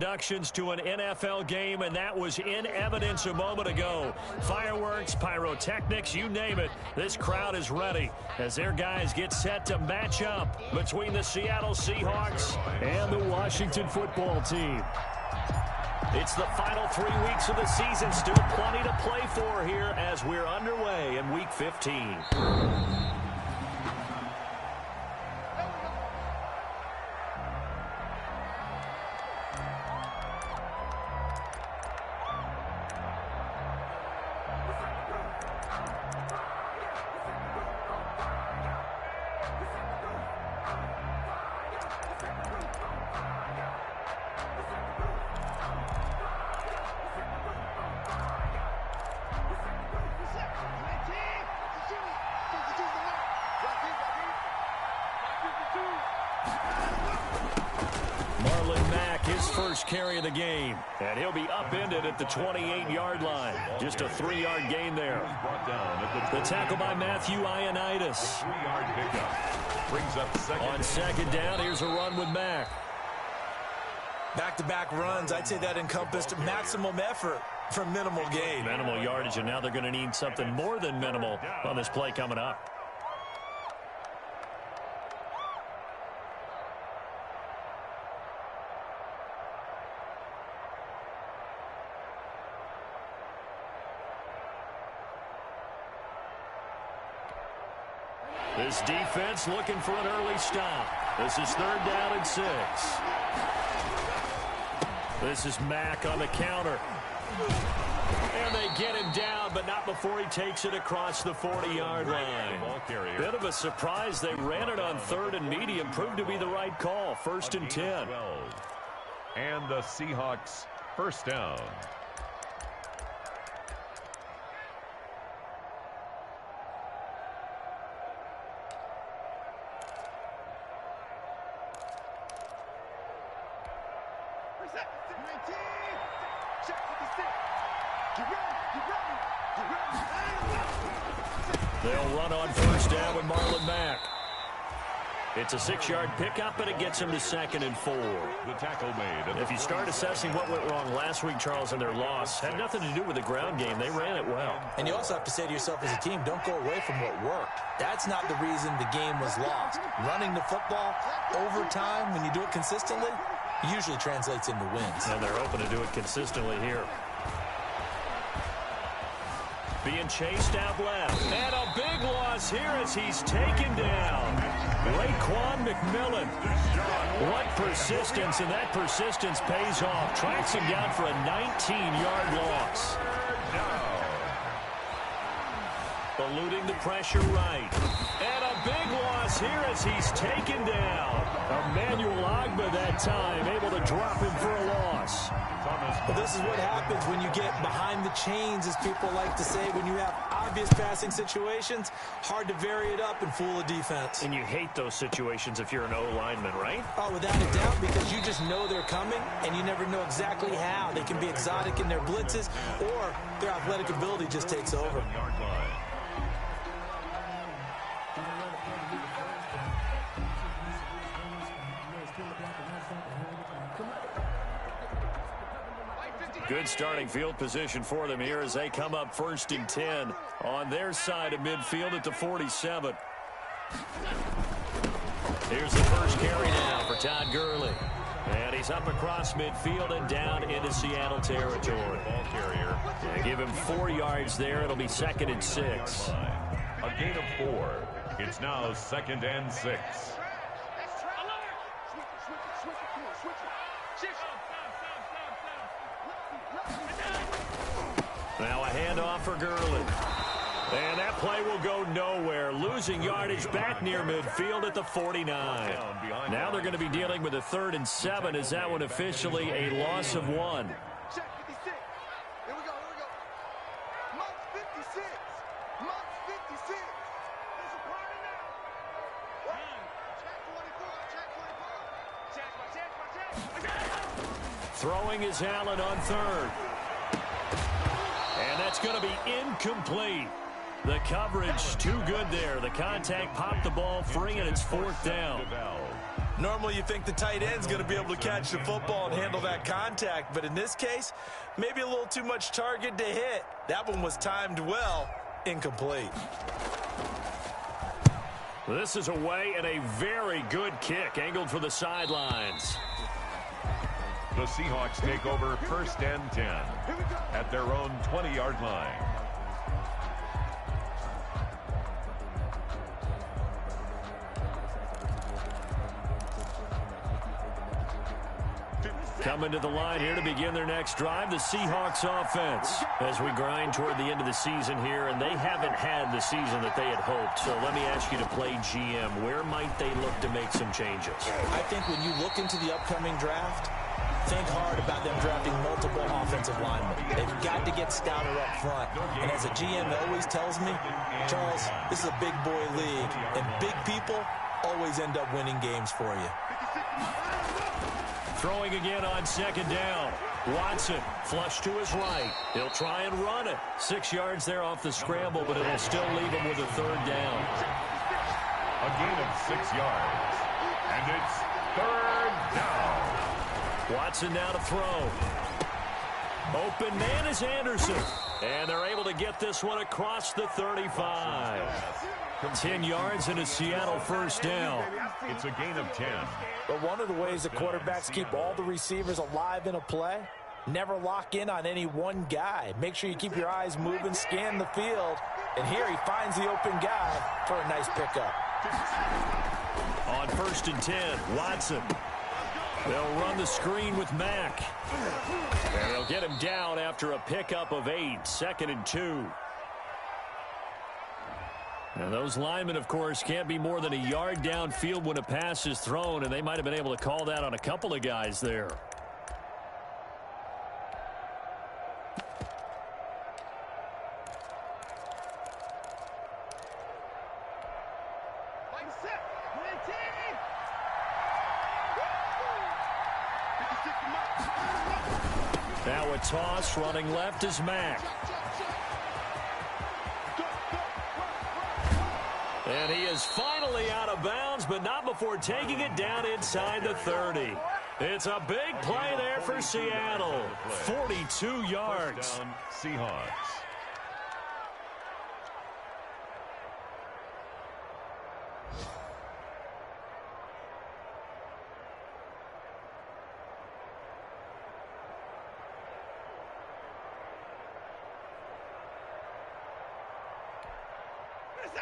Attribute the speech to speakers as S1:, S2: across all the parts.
S1: Introductions to an NFL game, and that was in evidence a moment ago. Fireworks, pyrotechnics, you name it. This crowd is ready as their guys get set to match up between the Seattle Seahawks and the Washington football team. It's the final 3 weeks of the season. Still plenty to play for here as we're underway in Week 15. First carry of the game, and he'll be upended at the 28-yard line. Just a 3-yard gain there. The tackle by Matthew Ioannidis. On second down, here's a run with Mack.
S2: Back-to-back runs, I'd say that encompassed maximum effort for minimal gain.
S1: Minimal yardage, and now they're going to need something more than minimal on this play coming up. This defense looking for an early stop. This is 3rd down and 6. This is Mack on the counter. And they get him down, but not before he takes it across the 40-yard line. Bit of a surprise. They ran it on 3rd and medium. Proved to be the right call. 1st and 10.
S3: And the Seahawks first down.
S1: They'll run on 1st down with Marlon Mack. It's a 6-yard pickup, but it gets him to 2nd and 4.
S3: The tackle made.
S1: If you start assessing what went wrong last week, Charles, and their loss, had nothing to do with the ground game. They ran it well.
S2: And you also have to say to yourself as a team, don't go away from what worked. That's not the reason the game was lost. Running the football over time, when you do it consistently, usually translates into wins.
S1: And they're hoping to do it consistently here. Being chased out left. And a big loss here as he's taken down. Raekwon McMillan. What persistence, and that persistence pays off. Tracks him down for a 19-yard loss. Eluding the pressure right. And a big loss here as he's taken down. Emmanuel Ogbah that time, able to drop him for a loss.
S2: Well, this is what happens when you get behind the chains, as people like to say. When you have obvious passing situations, hard to vary it up and fool a defense.
S1: And you hate those situations if you're an O-lineman, right?
S2: Oh, without a doubt, because you just know they're coming, and you never know exactly how. They can be exotic in their blitzes, or their athletic ability just takes over.
S1: Good starting field position for them here as they come up 1st and 10 on their side of midfield at the 47. Here's the first carry now for Todd Gurley. And he's up across midfield and down into Seattle territory.
S3: Ball carrier.
S1: Yeah, give him 4 yards there. It'll be 2nd and 6.
S3: A gain of 4. It's now 2nd and 6.
S1: Now a handoff for Gurley. And that play will go nowhere. Losing yardage back near midfield at the 49. Now they're going to be dealing with a 3rd and 7 as that one officially a loss of 1.
S4: Check 56. Here we go. Month 56. Month 56. There's a party now. Check 24.
S1: Throwing is Allen on 3rd. And that's going to be incomplete. The coverage too good there. The contact popped the ball free, and it's 4th down.
S2: Normally you think the tight end's going to be able to catch the football and handle that contact, but in this case, maybe a little too much target to hit. That one was timed well, incomplete.
S1: This is away and a very good kick, angled for the sidelines.
S3: The Seahawks take over 1st and 10 at their own 20-yard line.
S1: Coming to the line here to begin their next drive, the Seahawks offense. As we grind toward the end of the season here, and they haven't had the season that they had hoped. So let me ask you to play GM. Where might they look to make some changes?
S2: I think when you look into the upcoming draft, think hard about them drafting multiple offensive linemen. They've got to get stouter up front. And as a GM always tells me, Charles, this is a big boy league, and big people always end up winning games for you.
S1: Throwing again on 2nd down. Watson, flush to his right. He'll try and run it. 6 yards there off the scramble, but it'll still leave him with a 3rd down.
S3: A gain of 6 yards. And it's 3rd down.
S1: Watson now to throw. Open man is Anderson. And they're able to get this one across the 35. 10 yards and a Seattle 1st down.
S3: It's a gain of 10.
S2: But one of the ways the quarterbacks keep all the receivers alive in a play, never lock in on any one guy. Make sure you keep your eyes moving, scan the field. And here he finds the open guy for a nice pickup.
S1: On 1st and 10, Watson. They'll run the screen with Mack. And they'll get him down after a pickup of 8, 2nd and 2. And those linemen, of course, can't be more than a yard downfield when a pass is thrown, and they might have been able to call that on a couple of guys there. Now a toss, running left is Mack. And he is finally out of bounds, but not before taking it down inside the 30. It's a big play there for Seattle. 42 yards.
S3: Down, Seahawks.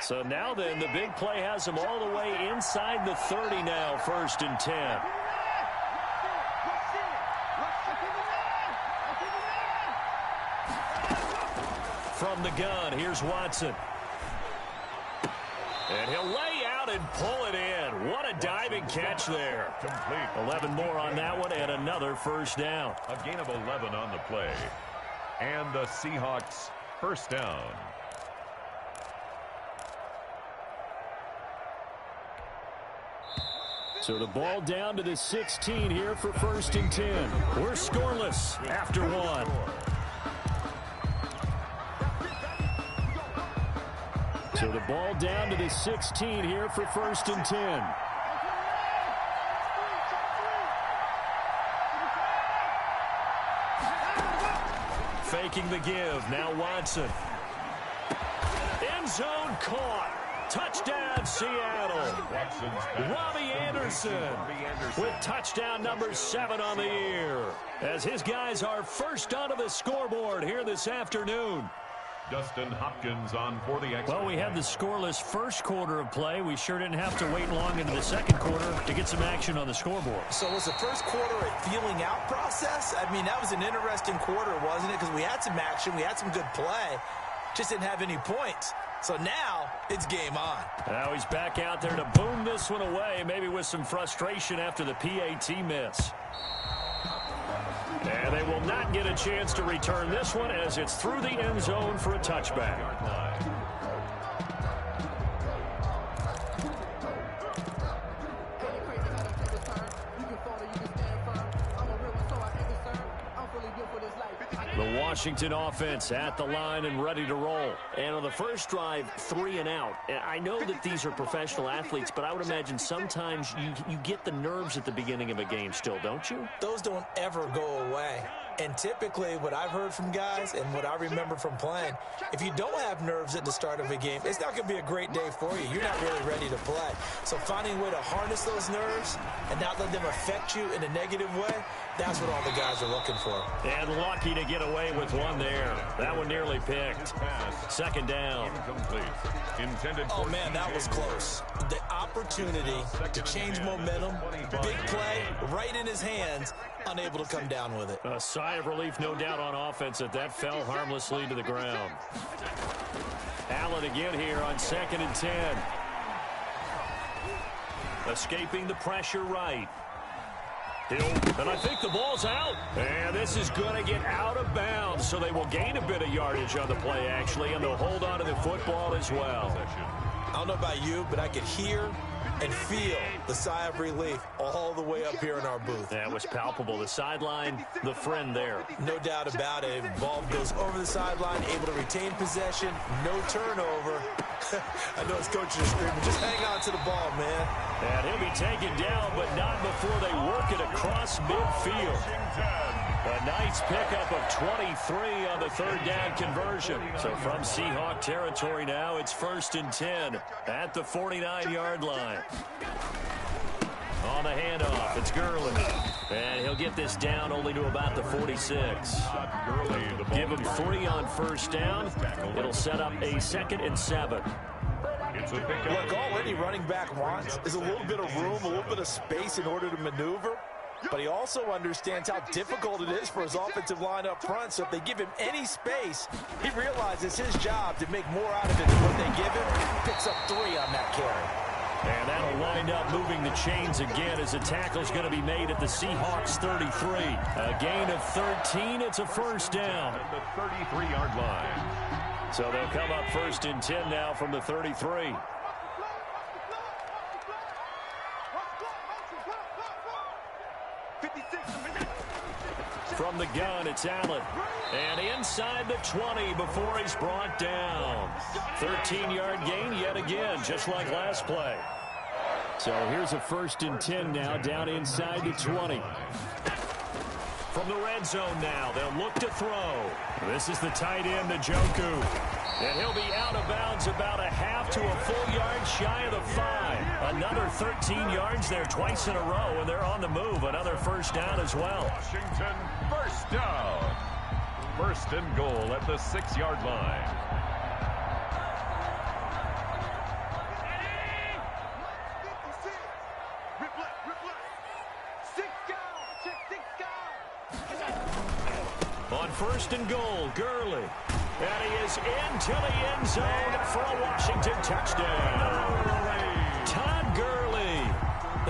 S1: So now then, the big play has him all the way inside the 30 now, 1st and 10. From the gun, here's Watson. And he'll lay out and pull it in. What a diving catch there.
S3: Complete.
S1: 11 more on that one and another 1st down.
S3: A gain of 11 on the play. And the Seahawks 1st down.
S1: So the ball down to the 16 here for 1st and 10. We're scoreless after 1. So the ball down to the 16 here for 1st and 10. Faking the give. Now Watson. End zone caught. Touchdown, Seattle. Robbie Anderson with touchdown number 7 on the year, as his guys are first onto the scoreboard here this afternoon.
S3: Dustin Hopkins on for the extra.
S1: Well, we had the scoreless first quarter of play. We sure didn't have to wait long into the second quarter to get some action on the scoreboard.
S2: So was the first quarter a feeling out process? I mean, that was an interesting quarter, wasn't it? Because we had some action, we had some good play, just didn't have any points. So now it's game on.
S1: Now he's back out there to boom this one away, maybe with some frustration after the PAT miss. And they will not get a chance to return this one as it's through the end zone for a touchback. The Washington offense at the line and ready to roll.
S5: And on the first drive, 3 and out. I know that these are professional athletes, but I would imagine sometimes you get the nerves at the beginning of a game still, don't you?
S2: Those don't ever go away. And typically what I've heard from guys and what I remember from playing, if you don't have nerves at the start of a game, it's not going to be a great day for you. You're not really ready to play. So finding a way to harness those nerves and not let them affect you in a negative way, that's what all the guys are looking for.
S1: And lucky to get away with one there. That one nearly picked. Second down.
S2: Oh, man, that was close. The opportunity to change momentum, big play, right in his hands, unable to come down with it.
S1: A sigh of relief, no doubt, on offense that fell harmlessly to the ground. Allen again here on 2nd and 10. Escaping the pressure right. And I think the ball's out. And this is going to get out of bounds, so they will gain a bit of yardage on the play, actually, and they'll hold on to the football as well.
S2: I don't know about you, but I could hear and feel the sigh of relief all the way up here in our booth.
S1: That was palpable. The sideline, the friend there.
S2: No doubt about it. Ball goes over the sideline, able to retain possession, no turnover. I know his coaches are screaming, just hang on to the ball, man.
S1: And he'll be taken down, but not before they work it across midfield. A nice pickup of 23 on the third down conversion. So from Seahawk territory now, it's 1st and 10 at the 49-yard line. On the handoff, it's Gurley. And he'll get this down only to about the 46. Give him 3 on first down. It'll set up a 2nd and 7.
S2: Look, all any running back wants is a little bit of room, a little bit of space in order to maneuver. But he also understands how difficult it is for his offensive line up front. So if they give him any space, he realizes his job to make more out of it than what they give him. Picks up 3 on that carry.
S1: And that'll wind up moving the chains again as the tackle's going to be made at the Seahawks 33. A gain of 13. It's a first down.
S3: At the 33-yard line.
S1: So they'll come up 1st and 10 now from the 33. From the gun, it's Allen. And inside the 20 before he's brought down. 13-yard gain yet again, just like last play. So here's a 1st and 10 now, down inside the 20. From the red zone now, they'll look to throw. This is the tight end, Njoku. And he'll be out of bounds about a half to a full yard shy of the 5. Another 13 yards there twice in a row, and they're on the move. Another first down as well.
S3: Washington, first down. 1st and goal at the 6-yard line.
S1: On 1st and goal, Gurley. And he is into the end zone for a Washington touchdown. Todd Gurley,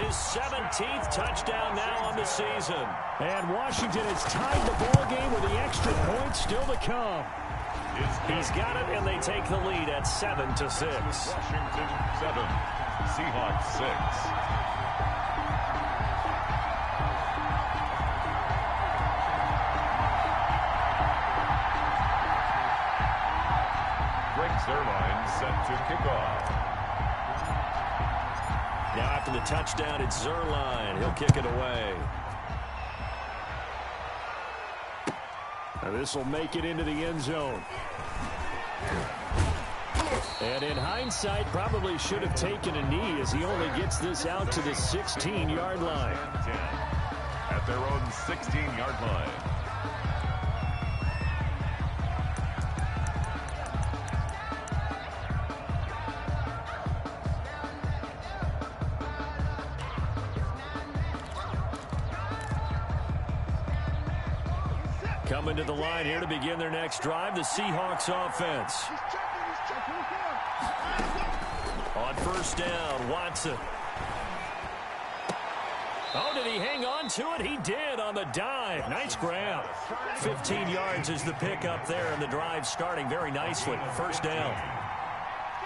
S1: his 17th touchdown now on the season. And Washington has tied the ball game with the extra point still to come. He's got it, and they take the lead at 7-6.
S3: Washington 7, Seahawks 6. Zerline set to kick off.
S1: Now after the touchdown, it's Zerline. He'll kick it away. Now this will make it into the end zone. And in hindsight, probably should have taken a knee as he only gets this out to the 16-yard line.
S3: At their own 16-yard line.
S1: Coming to the line here to begin their next drive, the Seahawks offense. On first down, Watson. Oh, did he hang on to it? He did on the dive. Nice grab. 15 yards is the pickup there, and the drive starting very nicely. First down.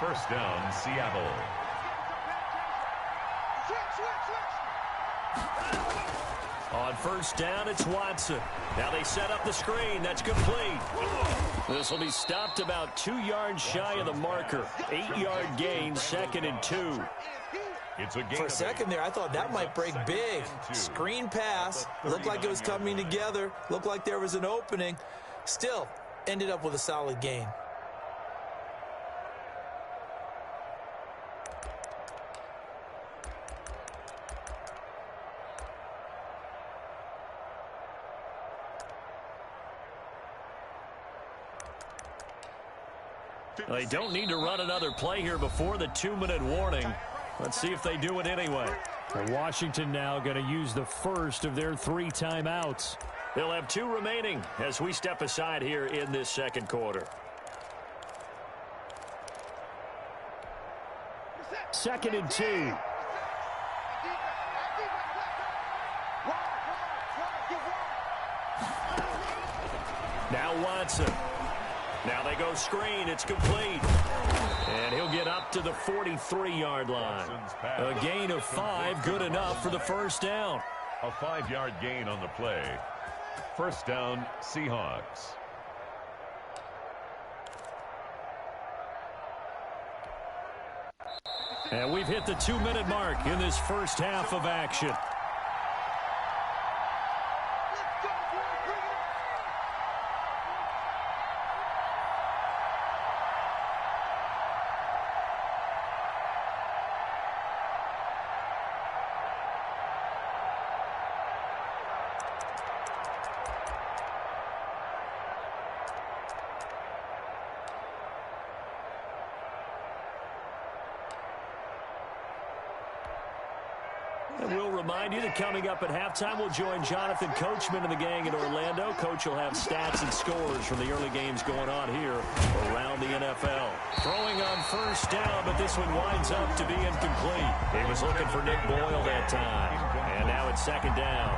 S3: First down, Seattle.
S1: On first down, it's Watson. Now they set up the screen. That's complete. This will be stopped about 2 yards shy of the marker. 8-yard gain, 2nd and 2.
S2: For a second there, I thought that might break big. Screen pass. Looked like it was coming together. Looked like there was an opening. Still, ended up with a solid gain.
S1: They don't need to run another play here before the 2-minute warning. Let's see if they do it anyway.
S6: Washington now going to use the first of their 3 timeouts.
S1: They'll have 2 remaining as we step aside here in this second quarter.
S6: 2nd and 2.
S1: Now Watson. Now they go screen. It's complete. And he'll get up to the 43-yard line. A gain of 5, good enough for the first down.
S3: A 5-yard gain on the play. First down, Seahawks.
S1: And we've hit the 2-minute mark in this first half of action. And we'll remind you that coming up at halftime, we'll join Jonathan Coachman and the gang in Orlando. Coach will have stats and scores from the early games going on here around the NFL. Throwing on first down, but this one winds up to be incomplete. He was looking for Nick Boyle that time. And now it's 2nd down.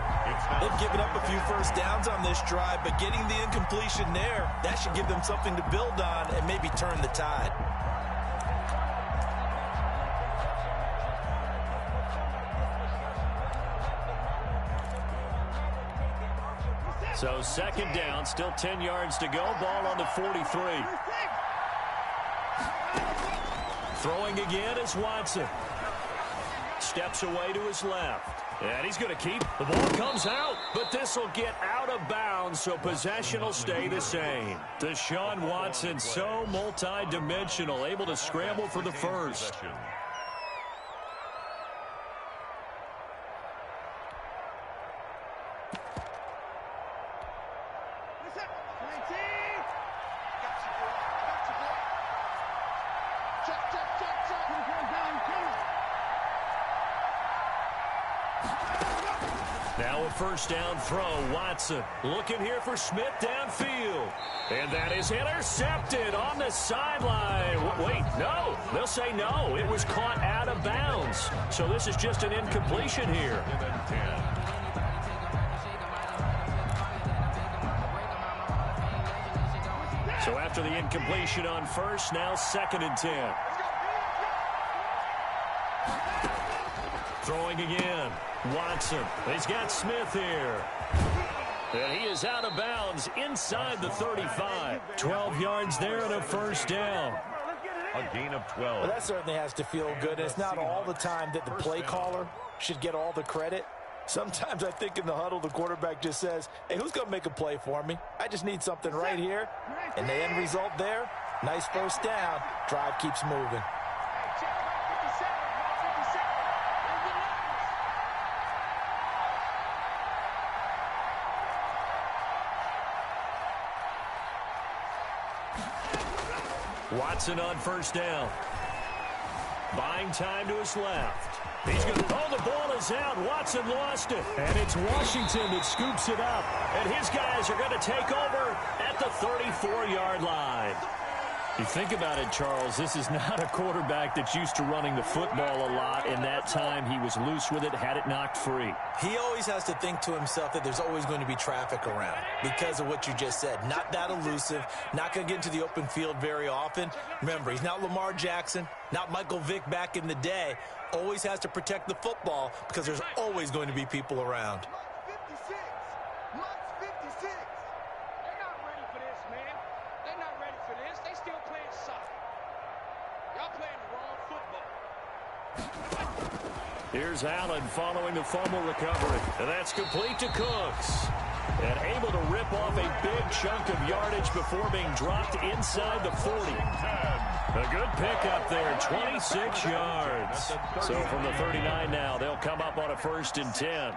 S2: They've given up a few first downs on this drive, but getting the incompletion there, that should give them something to build on and maybe turn the tide.
S1: So 2nd down, still 10 yards to go. Ball on the 43. Throwing again is Watson. Steps away to his left. And he's going to keep. The ball comes out, but this will get out of bounds, so possession will stay the same. Deshaun Watson, so multi-dimensional, able to scramble for the first. Now a first down throw. Watson looking here for Smith downfield. And that is intercepted on the sideline. Wait, no. They'll say no. It was caught out of bounds. So this is just an incompletion here. So after the incompletion on first, now 2nd and 10. Throwing again. Watson. He's got Smith here. And he is out of bounds inside the 35. 12 yards there and a first down.
S3: A gain of 12.
S2: Well, that certainly has to feel good. It's not all the time that the play caller should get all the credit. Sometimes I think in the huddle, the quarterback just says, hey, who's going to make a play for me? I just need something right here. And the end result there, nice first down. Drive keeps moving.
S1: Watson on first down. Buying time to his left. He's going to, the ball is out. Watson lost it.
S6: And it's Washington that scoops it up.
S1: And his guys are going to take over at the 34-yard line.
S6: You think about it, Charles, this is not a quarterback that's used to running the football a lot. In that time, he was loose with it, had it knocked free.
S2: He always has to think to himself that there's always going to be traffic around because of what you just said. Not that elusive, not going to get into the open field very often. Remember, he's not Lamar Jackson, not Michael Vick back in the day. Always has to protect the football because there's always going to be people around.
S1: Here's Allen following the fumble recovery. And that's complete to Cooks. And able to rip off a big chunk of yardage before being dropped inside the 40. A good pickup there, 26 yards. So from the 39 now, they'll come up on a 1st and 10.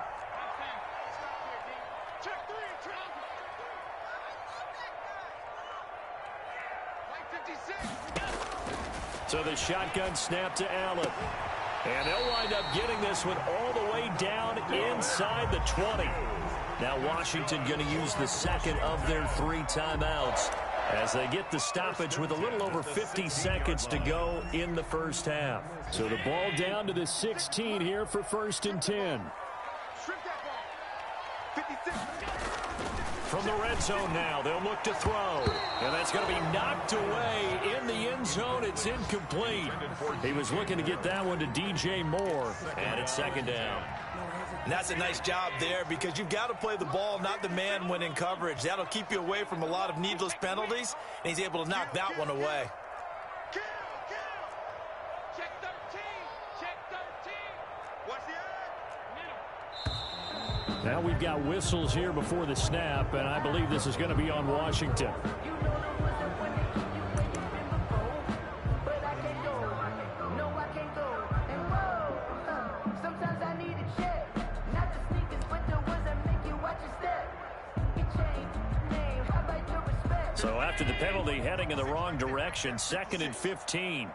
S1: So the shotgun snap to Allen. And they'll wind up getting this one all the way down inside the 20. Now Washington going to use the second of their 3 timeouts as they get the stoppage with a little over 50 seconds to go in the first half. So the ball down to the 16 here for 1st and 10. From the red zone now, they'll look to throw. And that's going to be knocked away in the end zone. It's incomplete. He was looking to get that one to DJ Moore. And it's 2nd down.
S2: And that's a nice job there because you've got to play the ball, not the man when in coverage. That'll keep you away from a lot of needless penalties, and he's able to knock that one away.
S4: Check 13. Check 13. Watch the eye.
S1: Now we've got whistles here before the snap, and I believe this is going to be on Washington. So after the penalty, heading in the wrong direction, 2nd and 15.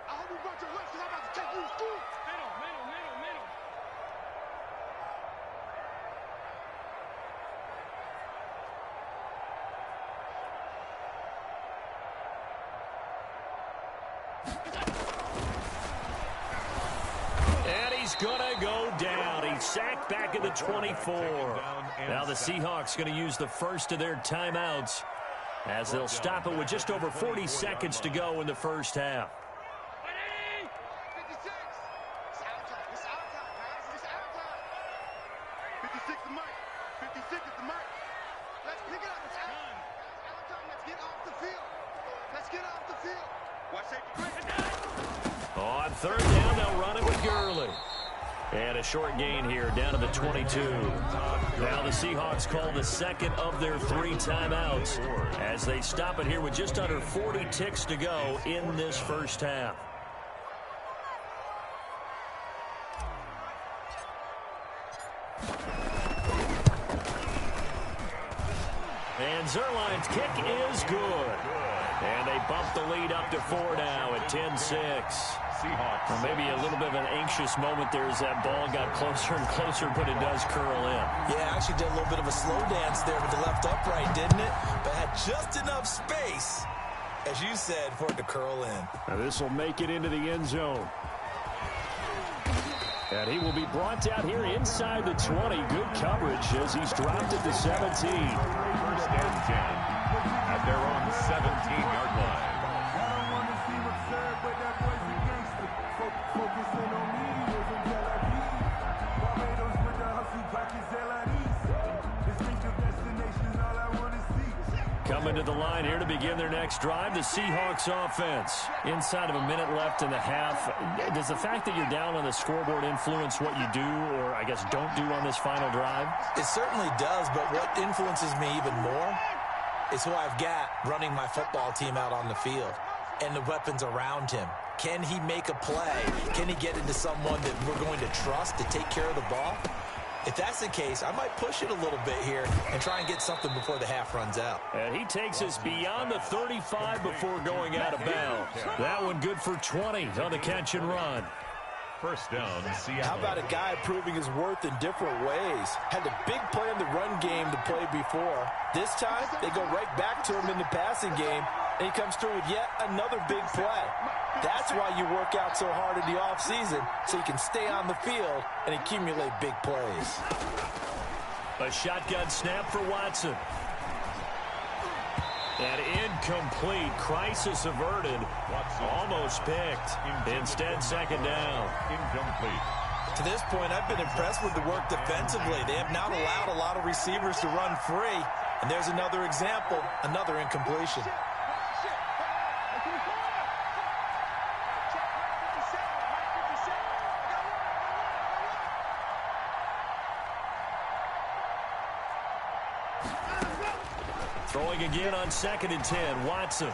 S1: And he's going to go down. He's sacked back at the 24. Now the Seahawks going to use the first of their timeouts as they'll stop it with just over 40 seconds to go in the first half.
S4: 56. It's out time. It's out time, guys. It's out time. 56 the mic. 56 is the mic. Let's pick it up. It's out. It's out time. Let's get off the field. Let's get off the field. Watch safety.
S1: On 3rd down, they'll run it with Gurley. And a short gain here down to the 22. Now the Seahawks call the second of their 3 timeouts as they stop it here with just under 40 ticks to go in this first half. And Zerline's kick is good. And they bump the lead up to 4 now at 10-6. Well, maybe a little bit of an anxious moment there as that ball got closer and closer, but it does curl in.
S2: Yeah, actually did a little bit of a slow dance there with the left upright, didn't it? But had just enough space, as you said, for it to curl in.
S1: Now this will make it into the end zone. And he will be brought down here inside the 20. Good coverage as he's dropped at the 17.
S3: 1st and 10 at their own 17-yard line.
S1: Coming to the line here to begin their next drive, the Seahawks offense. Inside of a minute left in the half. Does the fact that you're down on the scoreboard influence what you do, or I guess don't do on this final drive?
S2: It certainly does, but what influences me even more is who I've got running my football team out on the field and the weapons around him. Can he make a play? Can he get into someone that we're going to trust to take care of the ball? If that's the case, I might push it a little bit here and try and get something before the half runs out.
S1: And he takes us beyond the 35 before going out of bounds. That one good for 20 on the catch and run.
S3: 1st down, Seattle.
S2: How about a guy proving his worth in different ways? Had a big play in the run game to play before. This time, they go right back to him in the passing game, and he comes through with yet another big play. That's why you work out so hard in the offseason, so you can stay on the field and accumulate big plays.
S1: A shotgun snap for Watson. And incomplete. Crisis averted. Almost picked. Instead, 2nd down.
S3: Incomplete.
S2: To this point, I've been impressed with the work defensively. They have not allowed a lot of receivers to run free. And there's another example, another incompletion.
S1: Throwing again on 2nd and 10. Watson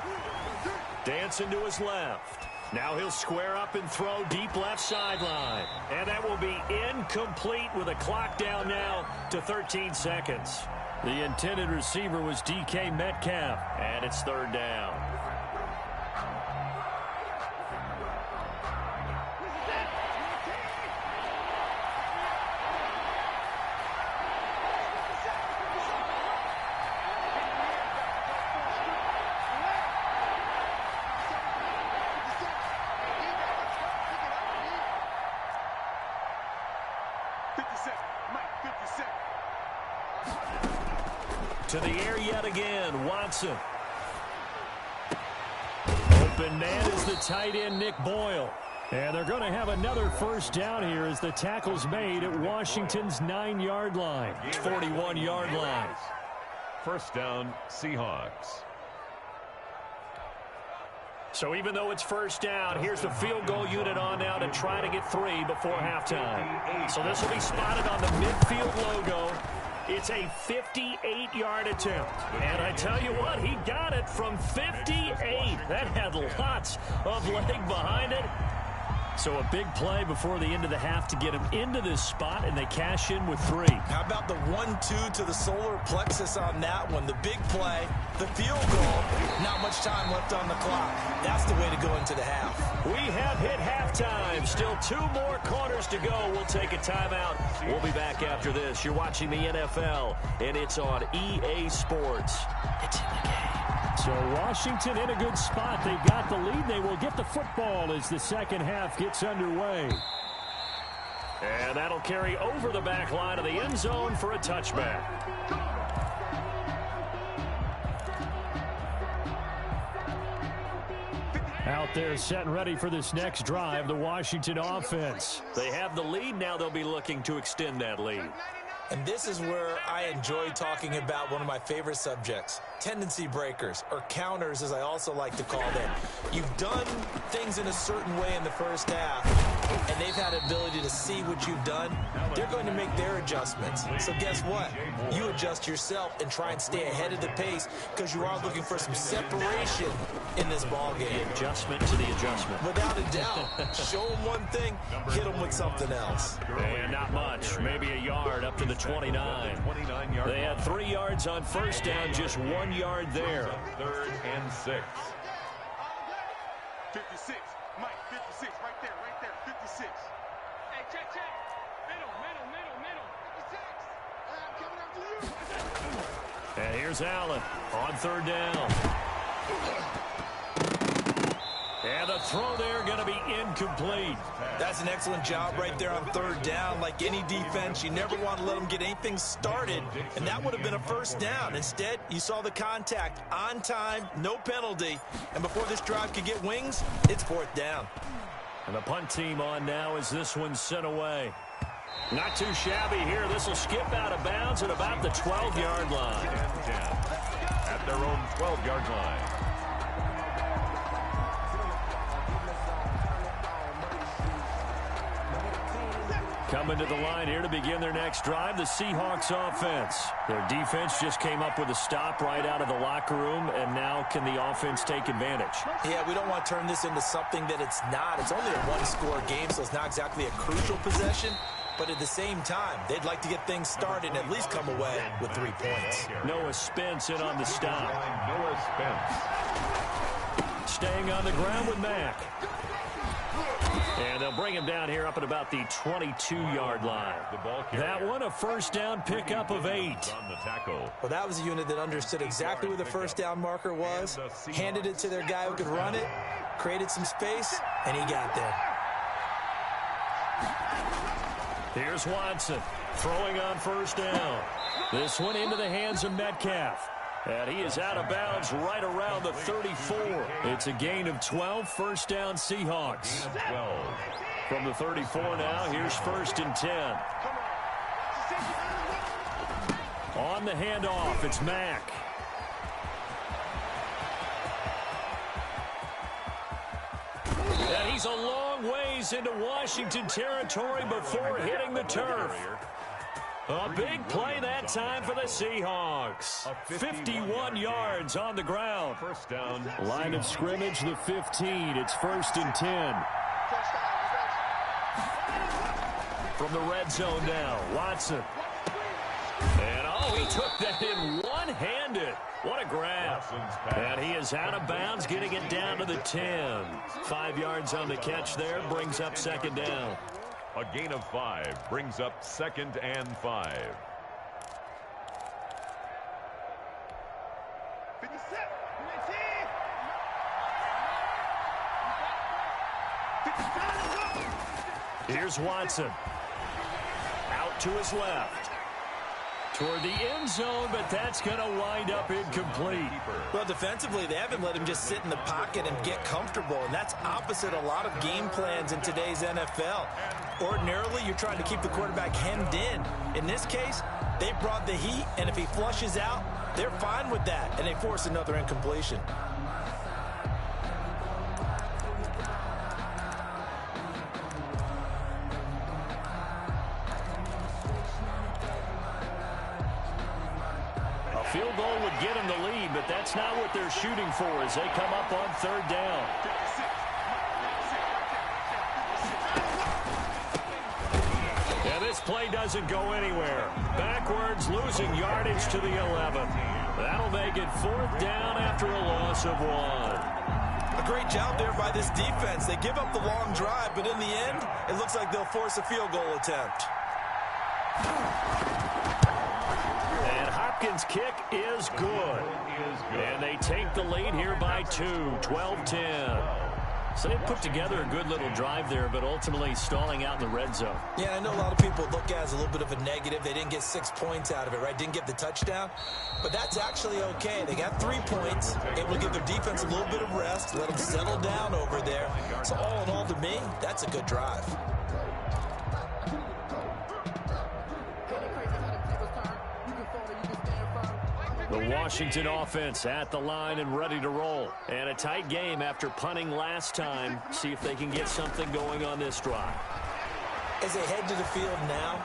S1: dancing to his left. Now he'll square up and throw deep left sideline. And that will be incomplete with a clock down now to 13 seconds.
S6: The intended receiver was DK Metcalf.
S1: And it's 3rd down. To the air yet again, Watson.
S6: Open man is the tight end, Nick Boyle. And they're going to have another 1st down here as the tackle's made at Washington's 9-yard line.
S1: 41-yard line.
S3: 1st down, Seahawks.
S1: So even though it's 1st down, here's the field goal unit on now to try to get 3 before halftime. So this will be spotted on the midfield logo. It's a 58-yard attempt. And I tell you what, he got it from 58. That had lots of leg behind it.
S6: So a big play before the end of the half to get him into this spot, and they cash in with 3.
S2: How about the 1-2 to the solar plexus on that one? The big play, the field goal, not much time left on the clock. That's the way to go into the half.
S1: We have hit halftime. Still 2 more quarters to go. We'll take a timeout. We'll be back after this. You're watching the NFL, and it's on EA Sports. It's in the game.
S6: So Washington in a good spot. They've got the lead. They will get the football as the 2nd half gets underway.
S1: And that'll carry over the back line of the end zone for a touchback.
S6: Out there set and ready for this next drive, the Washington offense.
S1: They have the lead. Now they'll be looking to extend that lead.
S2: And this is where I enjoy talking about one of my favorite subjects, tendency breakers, or counters as I also like to call them. You've done things in a certain way in the 1st half, and they've had the ability to see what you've done. They're going to make their adjustments. So guess what? You adjust yourself and try and stay ahead of the pace because you are looking for some separation in this ballgame.
S1: Adjustment to the adjustment.
S2: Without a doubt. Show them one thing, hit them with something else.
S1: And not much. Maybe a yard up to the 29. They had 3 yards on 1st down, just 1 yard there.
S3: 3rd and 6.
S4: 56. Mike, 56. Right there. 56. Hey, check. Middle. 56. I'm coming up to you.
S1: And here's Allen on 3rd down. And the throw there going to be incomplete.
S2: That's an excellent job right there on 3rd down. Like any defense, you never want to let them get anything started, and that would have been a 1st down. Instead, you saw the contact on time, no penalty, and before this drive could get wings, it's 4th down.
S1: And the punt team on now as this one's sent away. Not too shabby here. This will skip out of bounds at about the 12-yard line.
S3: At their own 12-yard line.
S1: Coming to the line here to begin their next drive, the Seahawks offense. Their defense just came up with a stop right out of the locker room, and now can the offense take advantage?
S2: Yeah, we don't want to turn this into something that it's not. It's only a 1-score game, so it's not exactly a crucial possession. But at the same time, they'd like to get things started and at least come away with 3 points.
S1: Noah Spence in on the stop.
S3: Noah Spence.
S1: Staying on the ground with Mack. And they'll bring him down here up at about the 22-yard line. That one, a 1st down pickup of 8.
S3: On the tackle.
S2: Well, that was a unit that understood exactly where the 1st down marker was, handed it to their guy who could run it, created some space, and he got there.
S1: Here's Watson throwing on 1st down. This one into the hands of Metcalf. And he is out of bounds right around the 34. It's a gain of 12, 1st down Seahawks.
S3: 12.
S1: From the 34 now, here's 1st and 10. On the handoff, it's Mack. And he's a long ways into Washington territory before hitting the turf. A big play that time for the Seahawks. 51 yards on the ground.
S3: First down.
S6: Line of scrimmage, the 15. It's 1st and 10.
S1: From the red zone now, Watson. And, oh, he took that in one-handed. What a grab. And he is out of bounds, getting it down to the 10. 5 yards on the catch there, brings up 2nd down.
S3: A gain of 5 brings up 2nd and 5.
S4: 57.
S1: Here's Watson. Out to his left. Toward the end zone, but that's going to wind up incomplete.
S2: Well, defensively, they haven't let him just sit in the pocket and get comfortable, and that's opposite a lot of game plans in today's NFL. Ordinarily, you're trying to keep the quarterback hemmed in. In this case, they brought the heat, and if he flushes out, they're fine with that, and they force another incompletion.
S1: Field goal would get them the lead, but that's not what they're shooting for as they come up on 3rd down. And this play doesn't go anywhere. Backwards, losing yardage to the 11. That'll make it 4th down after a loss of 1.
S2: A great job there by this defense. They give up the long drive, but in the end, it looks like they'll force a field goal attempt.
S1: Hopkins' kick is good. And they take the lead here by 2, 12-10. So they put together a good little drive there, but ultimately stalling out in the red zone.
S2: Yeah, I know a lot of people look at it as a little bit of a negative. They didn't get 6 points out of it, right? Didn't get the touchdown. But that's actually okay. They got 3 points, able to give their defense a little bit of rest, let them settle down over there. So all in all, to me, that's a good drive.
S1: The Washington offense at the line and ready to roll. And a tight game after punting last time. See if they can get something going on this drive.
S2: As they head to the field now.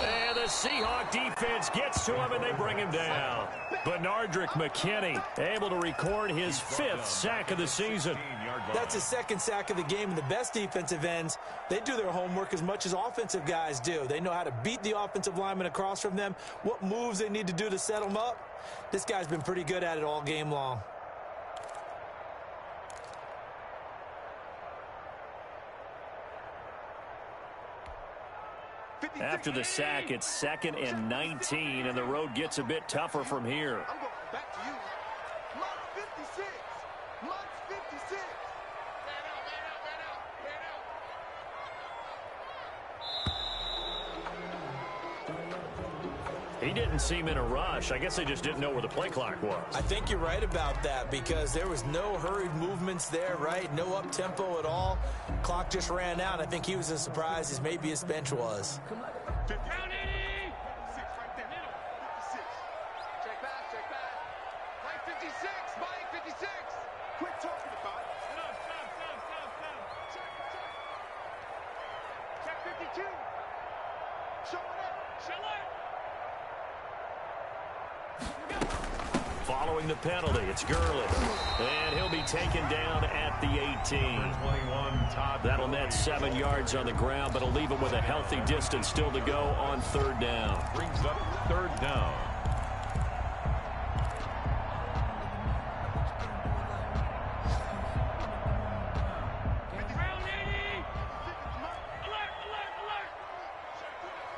S1: And the Seahawk defense gets to him and they bring him down. Benardrick McKinney able to record his 5th sack of the season.
S2: That's his 2nd sack of the game. And the best defensive ends, they do their homework as much as offensive guys do. They know how to beat the offensive lineman across from them, what moves they need to do to set them up. This guy's been pretty good at it all game long.
S1: After the sack, it's 2nd and 19, and the road gets a bit tougher from here.
S4: I'm going back to you. Month 56. Month 56. Man out, man out, man out, man out.
S1: He didn't seem in a rush. I guess they just didn't know where the play clock was.
S2: I think you're right about that because there was no hurried movements there, right? No up-tempo at all. Clock just ran out. I think he was as surprised as maybe his bench was.
S4: 50. Down 80. 56 right there. 56. Check back, check back. Mike 56, Mike 56. Quit talking about it. Stop. Check 52. Show it up. Show it.
S1: Following the penalty, it's Gurley. And he'll be taken down at the 18. That'll net 7 yards on the ground, but it'll leave him with a healthy distance still to go on 3rd down.
S3: Brings up 3rd down.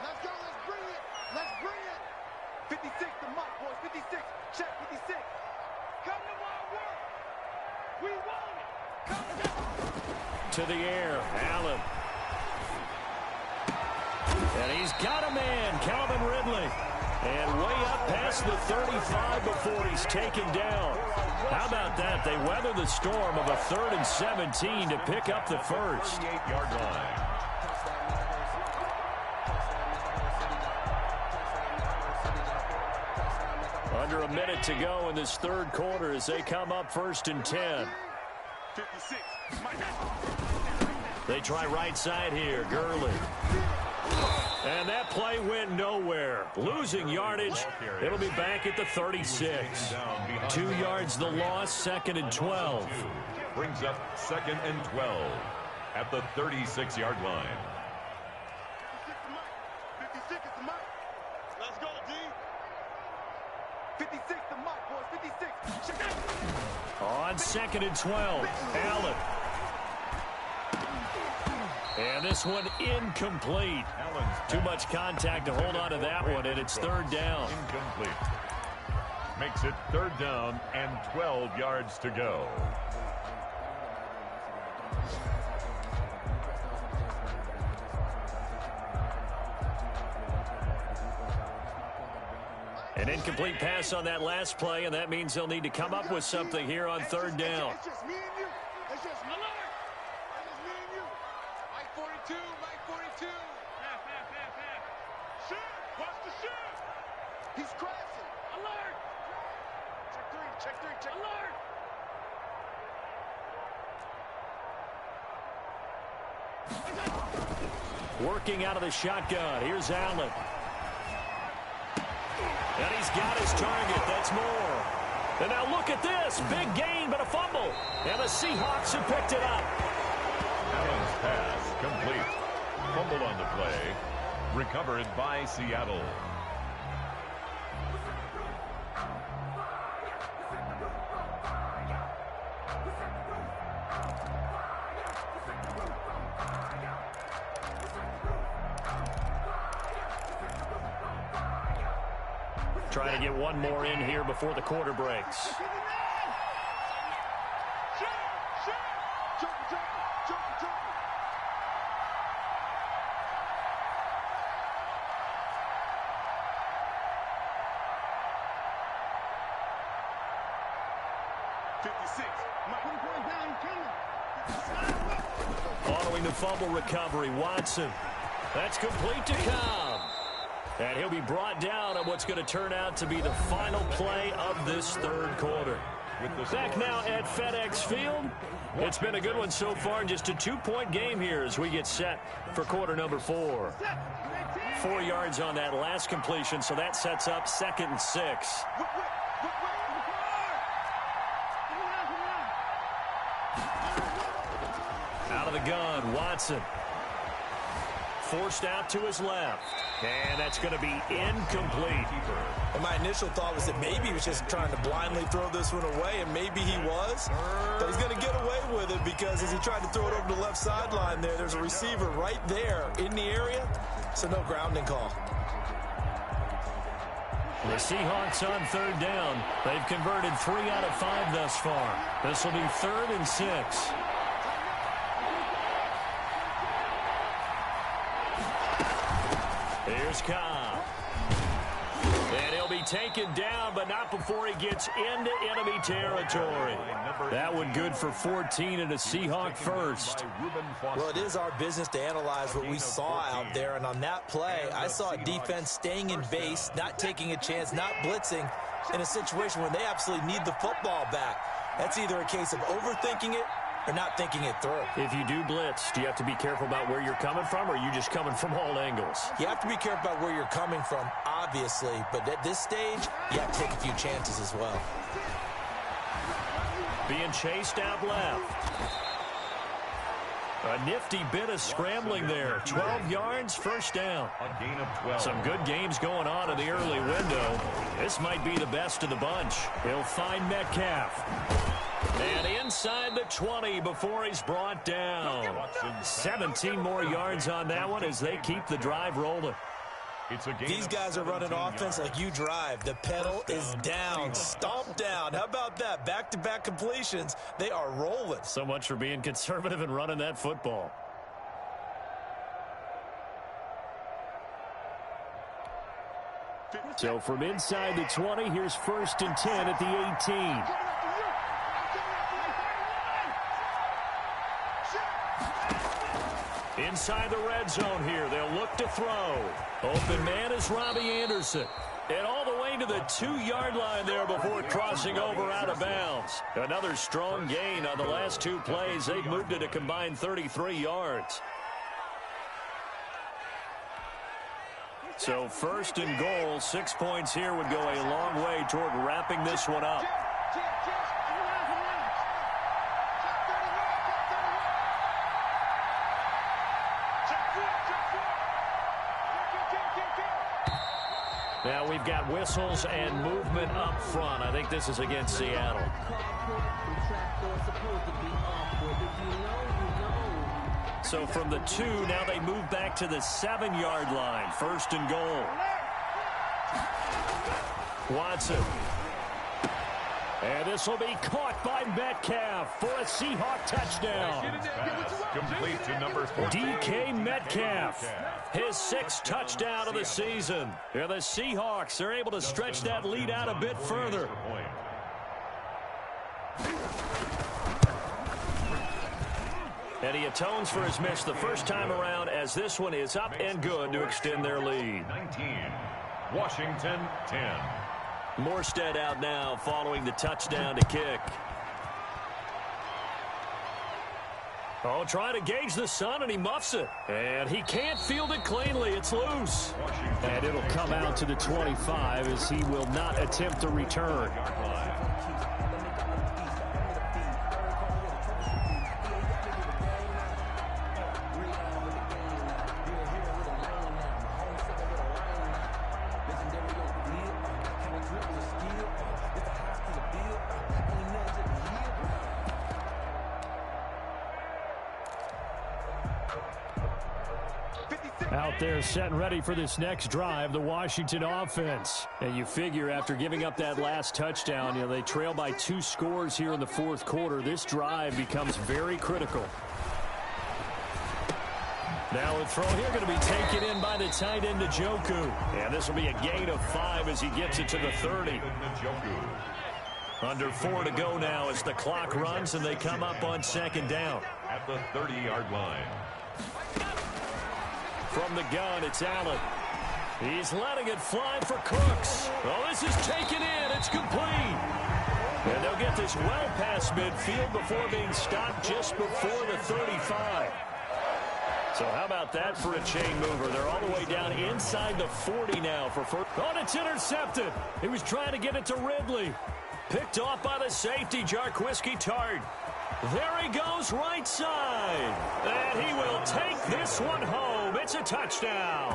S4: Let's go, let's bring it. Let's bring it. 56, the mark, boys. 56. Check 56. Come to my work. We want it. Come
S1: To the air, Allen. And he's got a man, Calvin Ridley. And way up past the 35 before he's taken down. How about that? They weather the storm of a 3rd and 17 to pick up the first.
S3: 28-yard line.
S1: Under a minute to go in this 3rd quarter as they come up 1st and 10.
S4: 56.
S1: They try right side here, Gurley. And that play went nowhere. Losing yardage. It'll be back at the 36. 2 yards the loss, 2nd and 12.
S3: Brings up 2nd and 12 at the 36-yard line.
S4: 56 is the mic. Let's go, D. 56 the mic, boys. 56.
S1: On 2nd and 12, Allen. And this one incomplete. Too much contact to hold on to that one, and it's 3rd down.
S3: Incomplete. Makes it 3rd down and 12 yards to go.
S1: An incomplete pass on that last play, and that means they'll need to come up with something here on 3rd down.
S4: It's just me and you. It's just me. It's just me and you. Mike 42, Mike 42. Shoot! Watch the shoot! He's crashing. Alert! Check 3, check 3, check alert!
S1: Working out of the shotgun. Here's Allen. And he's got his target. That's more. And now look at this. Big gain, but a fumble. And the Seahawks have picked it up.
S3: Allen's pass complete. Fumble on the play. Recovered by Seattle.
S1: Trying to get one more in here before the quarter breaks. Following the fumble recovery, Watson. That's complete to Cobb. And he'll be brought down on what's going to turn out to be the final play of this 3rd quarter. Back now at FedEx Field. It's been a good one so far. Just a 2-point game here as we get set for quarter number 4. 4 yards on that last completion, so that sets up 2nd and 6. Out of the gun, Watson. Forced out to his left. And that's going to be incomplete.
S2: And my initial thought was that maybe he was just trying to blindly throw this one away, and maybe he was. But he's going to get away with it because as he tried to throw it over the left sideline there's a receiver right there in the area, so no grounding call.
S1: The Seahawks on 3rd down. They've converted 3 out of 5 thus far. This will be 3rd and 6. Here's Cobb. And he'll be taken down, but not before he gets into enemy territory. That one good for 14 and a Seahawk first.
S2: Well, it is our business to analyze what we saw out there, and on that play, I saw a defense staying in base, not taking a chance, not blitzing in a situation where they absolutely need the football back. That's either a case of overthinking it or not thinking it through.
S1: If you do blitz, do you have to be careful about where you're coming from, or are you just coming from all angles?
S2: You have to be careful about where you're coming from, obviously, but at this stage, you have to take a few chances as well.
S1: Being chased out left. A nifty bit of scrambling there. 12 yards, 1st down.
S3: A gain of 12.
S1: Some good games going on in the early window. This might be the best of the bunch. He'll find Metcalf. And inside the 20 before he's brought down. 17 more yards on that one as they keep the drive rolling.
S2: These guys are running offense like you drive. The pedal is down, stomp down. How about that? Back-to-back completions. They are rolling.
S1: So much for being conservative and running that football. So from inside the 20, here's 1st and 10 at the 18. Inside the red zone here. They'll look to throw. Open man is Robbie Anderson. And all the way to the 2-yard line there before crossing over out of bounds. Another strong gain on the last 2 plays. They've moved it a combined 33 yards. So first and goal, 6 points here would go a long way toward wrapping this one up. Now we've got whistles and movement up front. I think this is against Seattle. So from the 2, now they move back to the 7-yard line. First and goal. Watson. And this will be caught by Metcalf for a Seahawk touchdown.
S3: Complete to number 14.
S1: DK Metcalf, his 6th touchdown of the season. And the Seahawks are able to stretch that lead out a bit further. And he atones for his miss the first time around, as this one is up and good to extend their lead.
S3: 19, Washington 10.
S1: Morstead out now following the touchdown to kick. Oh, trying to gauge the sun, and he muffs it. And he can't field it cleanly. It's loose.
S6: And it'll come out to the 25 as he will not attempt to return. Out there set and ready for this next drive, the Washington offense. And you figure after giving up that last touchdown, they trail by 2 scores here in the 4th quarter. This drive becomes very critical.
S1: Now a throw here going to be taken in by the tight end, Njoku. And this will be a gain of 5 as he gets it to the 30. Under 4 to go now as the clock runs and they come up on 2nd down.
S3: At the 30-yard line.
S1: From the gun, it's Allen. He's letting it fly for Cooks. Oh, this is taken in. It's complete. And they'll get this well past midfield before being stopped just before the 35. So how about that for a chain mover? They're all the way down inside the 40 now for first. Oh, and it's intercepted. He was trying to get it to Ridley. Picked off by the safety, Jarquiski Tart. There he goes right side. And he will take this one home. It's a touchdown.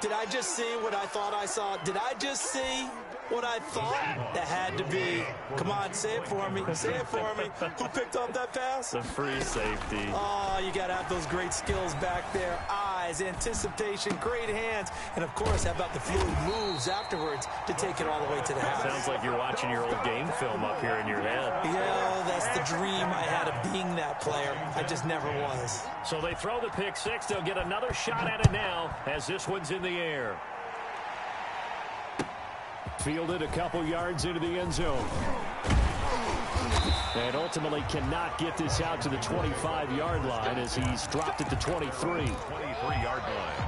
S2: Did I just see what I thought I saw? Did I just see what I thought? That had to be. Come on, say it for me. Say it for me. Who picked up that pass?
S1: The free safety.
S2: Oh, you got to have those great skills back there. Eyes, anticipation, great hands. And, of course, how about the fluid moves afterwards to take it all the way to the house?
S1: Sounds like you're watching your old game film up here in your head.
S2: Yeah, that's the dream I had of being that player. I just never was.
S1: So they throw the pick 6. They'll get another shot at it now as this one's in the air.
S6: Fielded a couple yards into the end zone. And ultimately cannot get this out to the 25-yard line as he's dropped at the 23.
S3: 23-yard line.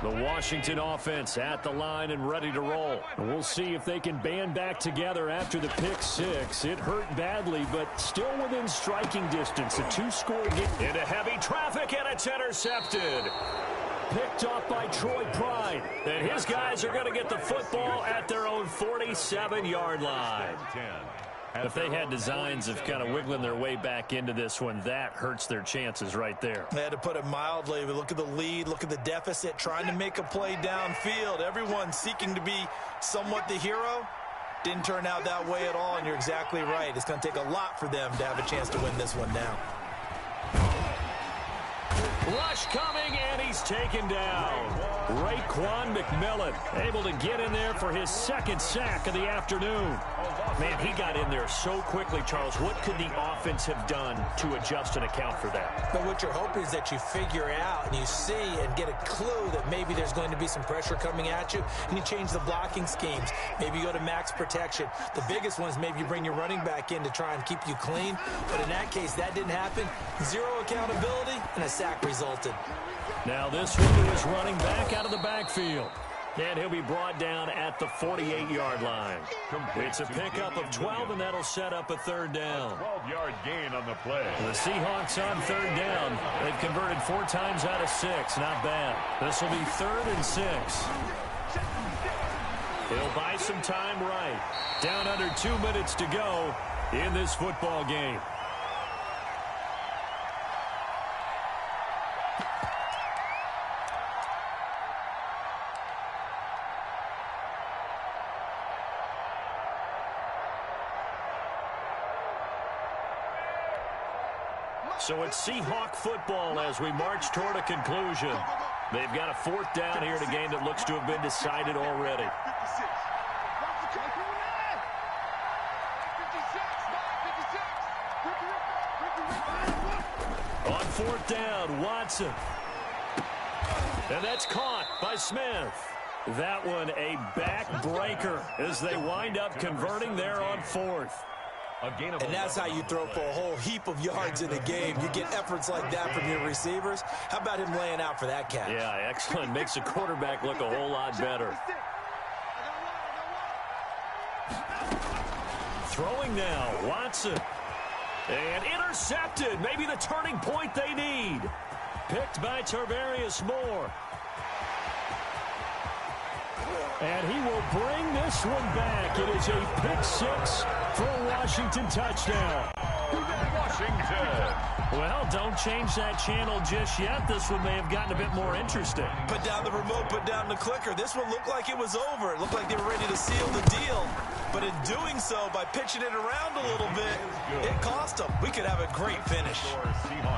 S1: The Washington offense at the line and ready to roll.
S6: And we'll see if they can band back together after the pick 6. It hurt badly, but still within striking distance. A 2-score game.
S1: Into heavy traffic, and it's intercepted.
S6: Picked off by Troy Pride.
S1: And his guys are going to get the football at their own 47-yard line. If they had designs of kind of wiggling their way back into this one, that hurts their chances right there.
S2: They had to put it mildly. But look at the lead. Look at the deficit. Trying to make a play downfield. Everyone seeking to be somewhat the hero. Didn't turn out that way at all, and you're exactly right. It's going to take a lot for them to have a chance to win this one now.
S1: Rush coming, and he's taken down. Raekwon McMillan able to get in there for his 2nd sack of the afternoon. Man, he got in there so quickly, Charles. What could the offense have done to adjust and account for that?
S2: But what you're hoping is that you figure out and you see and get a clue that maybe there's going to be some pressure coming at you, and you change the blocking schemes. Maybe you go to max protection. The biggest one is maybe you bring your running back in to try and keep you clean. But in that case, that didn't happen. Zero accountability, and a sack resulted.
S1: Now this one to his running back out of the backfield. And he'll be brought down at the 48-yard line. It's a pickup of 12, and that'll set up a third down.
S3: 12-yard gain on the play.
S1: The Seahawks on third down. They've converted 4 times out of 6. Not bad. This will be 3rd and 6. He'll buy some time right. Down under 2 minutes to go in this football game. So it's Seahawk football as we march toward a conclusion. They've got a 4th down here in a game that looks to have been decided already. On 4th down, Watson. And that's caught by Smith. That one a backbreaker as they wind up converting there on 4th.
S2: And that's how you throw for a whole heap of yards in a game. You get efforts like that from your receivers. How about him laying out for that catch?
S1: Yeah, excellent. Makes the quarterback look a whole lot better. Throwing now, Watson. And intercepted. Maybe the turning point they need. Picked by Tarvarius Moore. And he will bring this one back. It is a pick 6 for a Washington touchdown.
S3: Washington.
S1: Well, don't change that channel just yet. This one may have gotten a bit more interesting.
S2: Put down the remote, put down the clicker. This one looked like it was over. It looked like they were ready to seal the deal. But in doing so, by pitching it around a little bit, it cost them. We could have a great finish.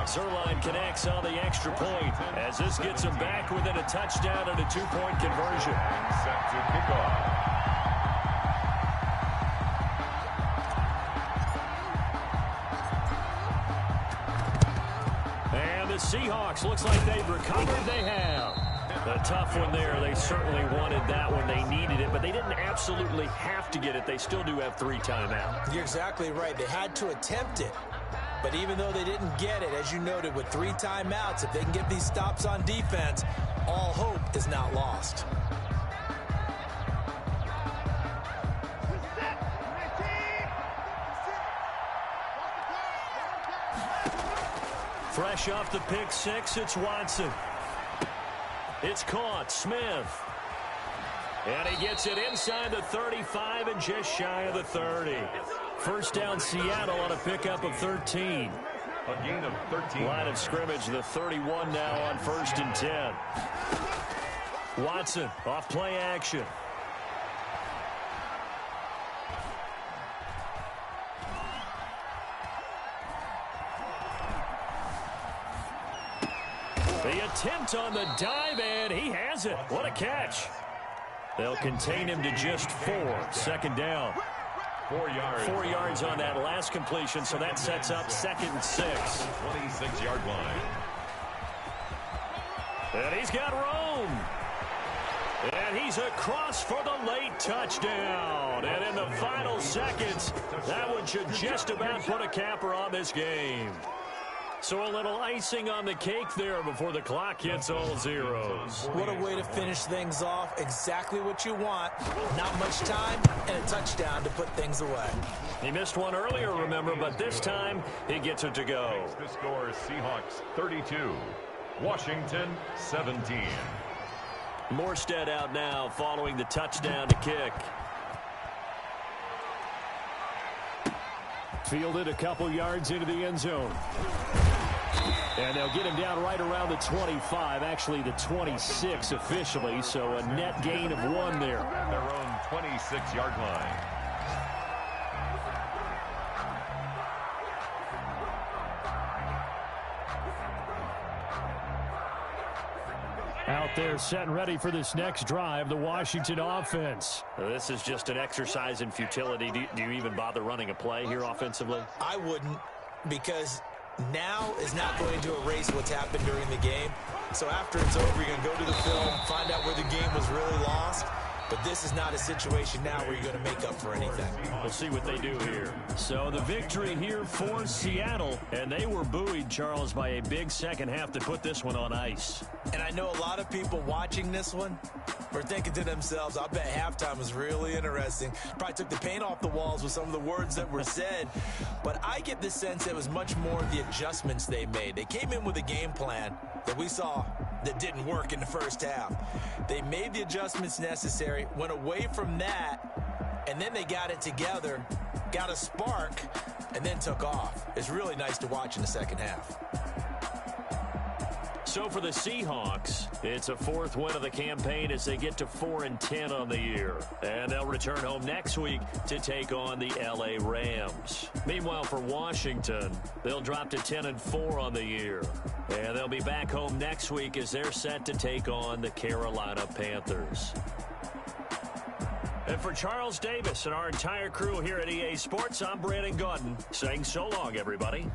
S1: Zerline connects on the extra point as this gets him back within a touchdown and a 2-point conversion.
S3: Set to kick off.
S1: And the Seahawks, looks like they've recovered. They have. A tough one there. They certainly wanted that one. They needed it, but they didn't absolutely have to get it. They still do have 3 timeouts.
S2: You're exactly right. They had to attempt it. But even though they didn't get it, as you noted, with 3 timeouts, if they can get these stops on defense, all hope is not lost.
S1: Fresh off the pick 6, it's Watson. It's caught, Smith. And he gets it inside the 35 and just shy of the 30. First down, Seattle on a pickup of 13.
S3: A gain of 13.
S1: Line of scrimmage, the 31 now on 1st and 10. Watson off play action. The attempt on the dive, and he has it. What a catch. They'll contain him to just 4. 2nd down.
S3: 4 yards.
S1: 4 yards on that last completion, so that sets up 2nd and 6.
S3: 26-yard line.
S1: And he's got room. And he's across for the late touchdown. And in the final seconds, that one should just about put a capper on this game. So a little icing on the cake there before the clock hits all zeros.
S2: What a way to finish things off. Exactly what you want. Not much time and a touchdown to put things away.
S1: He missed one earlier, remember, but this time he gets it to go.
S3: The score is Seahawks 32, Washington 17.
S1: Morstead out now following the touchdown to kick. Fielded a couple yards into the end zone. And they'll get him down right around the 25, actually the 26 officially, so a net gain of 1 there.
S3: Their own 26-yard line.
S6: Out there set and ready for this next drive, the Washington offense.
S5: This is just an exercise in futility. Do you even bother running a play here offensively?
S2: I wouldn't, because now is not going to erase what's happened during the game. So after it's over, you're going to go to the film, find out where the game was really lost. But this is not a situation now where you're going to make up for anything.
S5: We'll see what they do here.
S1: So the victory here for Seattle, and they were buoyed, Charles, by a big second half to put this one on ice.
S2: And I know a lot of people watching this one were thinking to themselves, I bet halftime was really interesting. Probably took the paint off the walls with some of the words that were said. But I get the sense it was much more of the adjustments they made. They came in with a game plan that we saw that didn't work in the first half. They made the adjustments necessary, went away from that, and then they got it together, got a spark, and then took off. It's really nice to watch in the second half.
S1: So for the Seahawks, it's a fourth win of the campaign as they get to 4-10 on the year. And they'll return home next week to take on the LA Rams. Meanwhile, for Washington, they'll drop to 10-4 on the year. And they'll be back home next week as they're set to take on the Carolina Panthers. And for Charles Davis and our entire crew here at EA Sports, I'm Brandon Gaudin saying so long, everybody.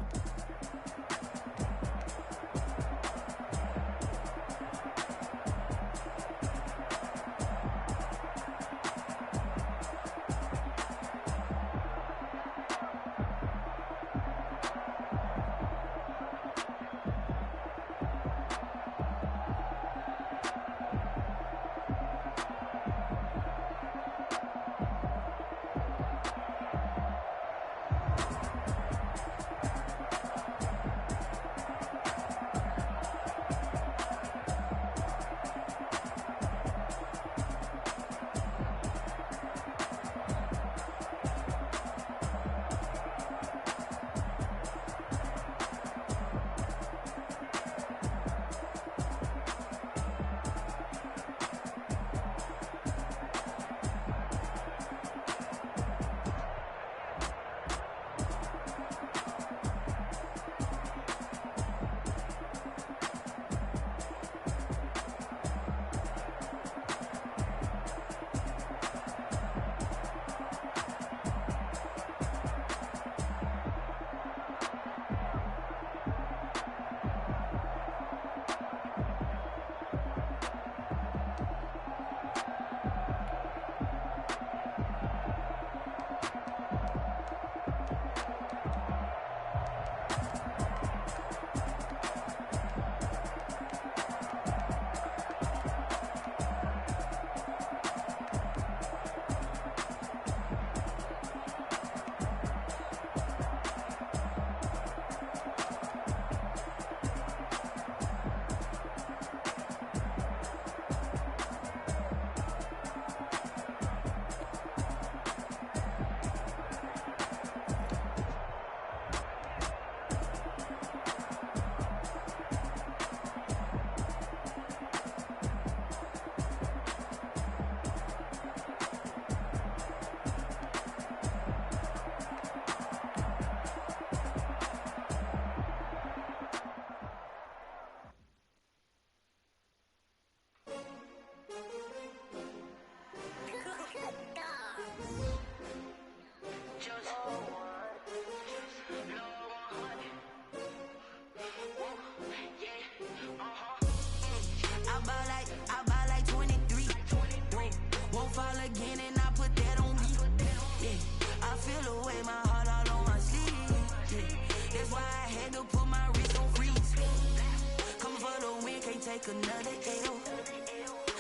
S7: Another L.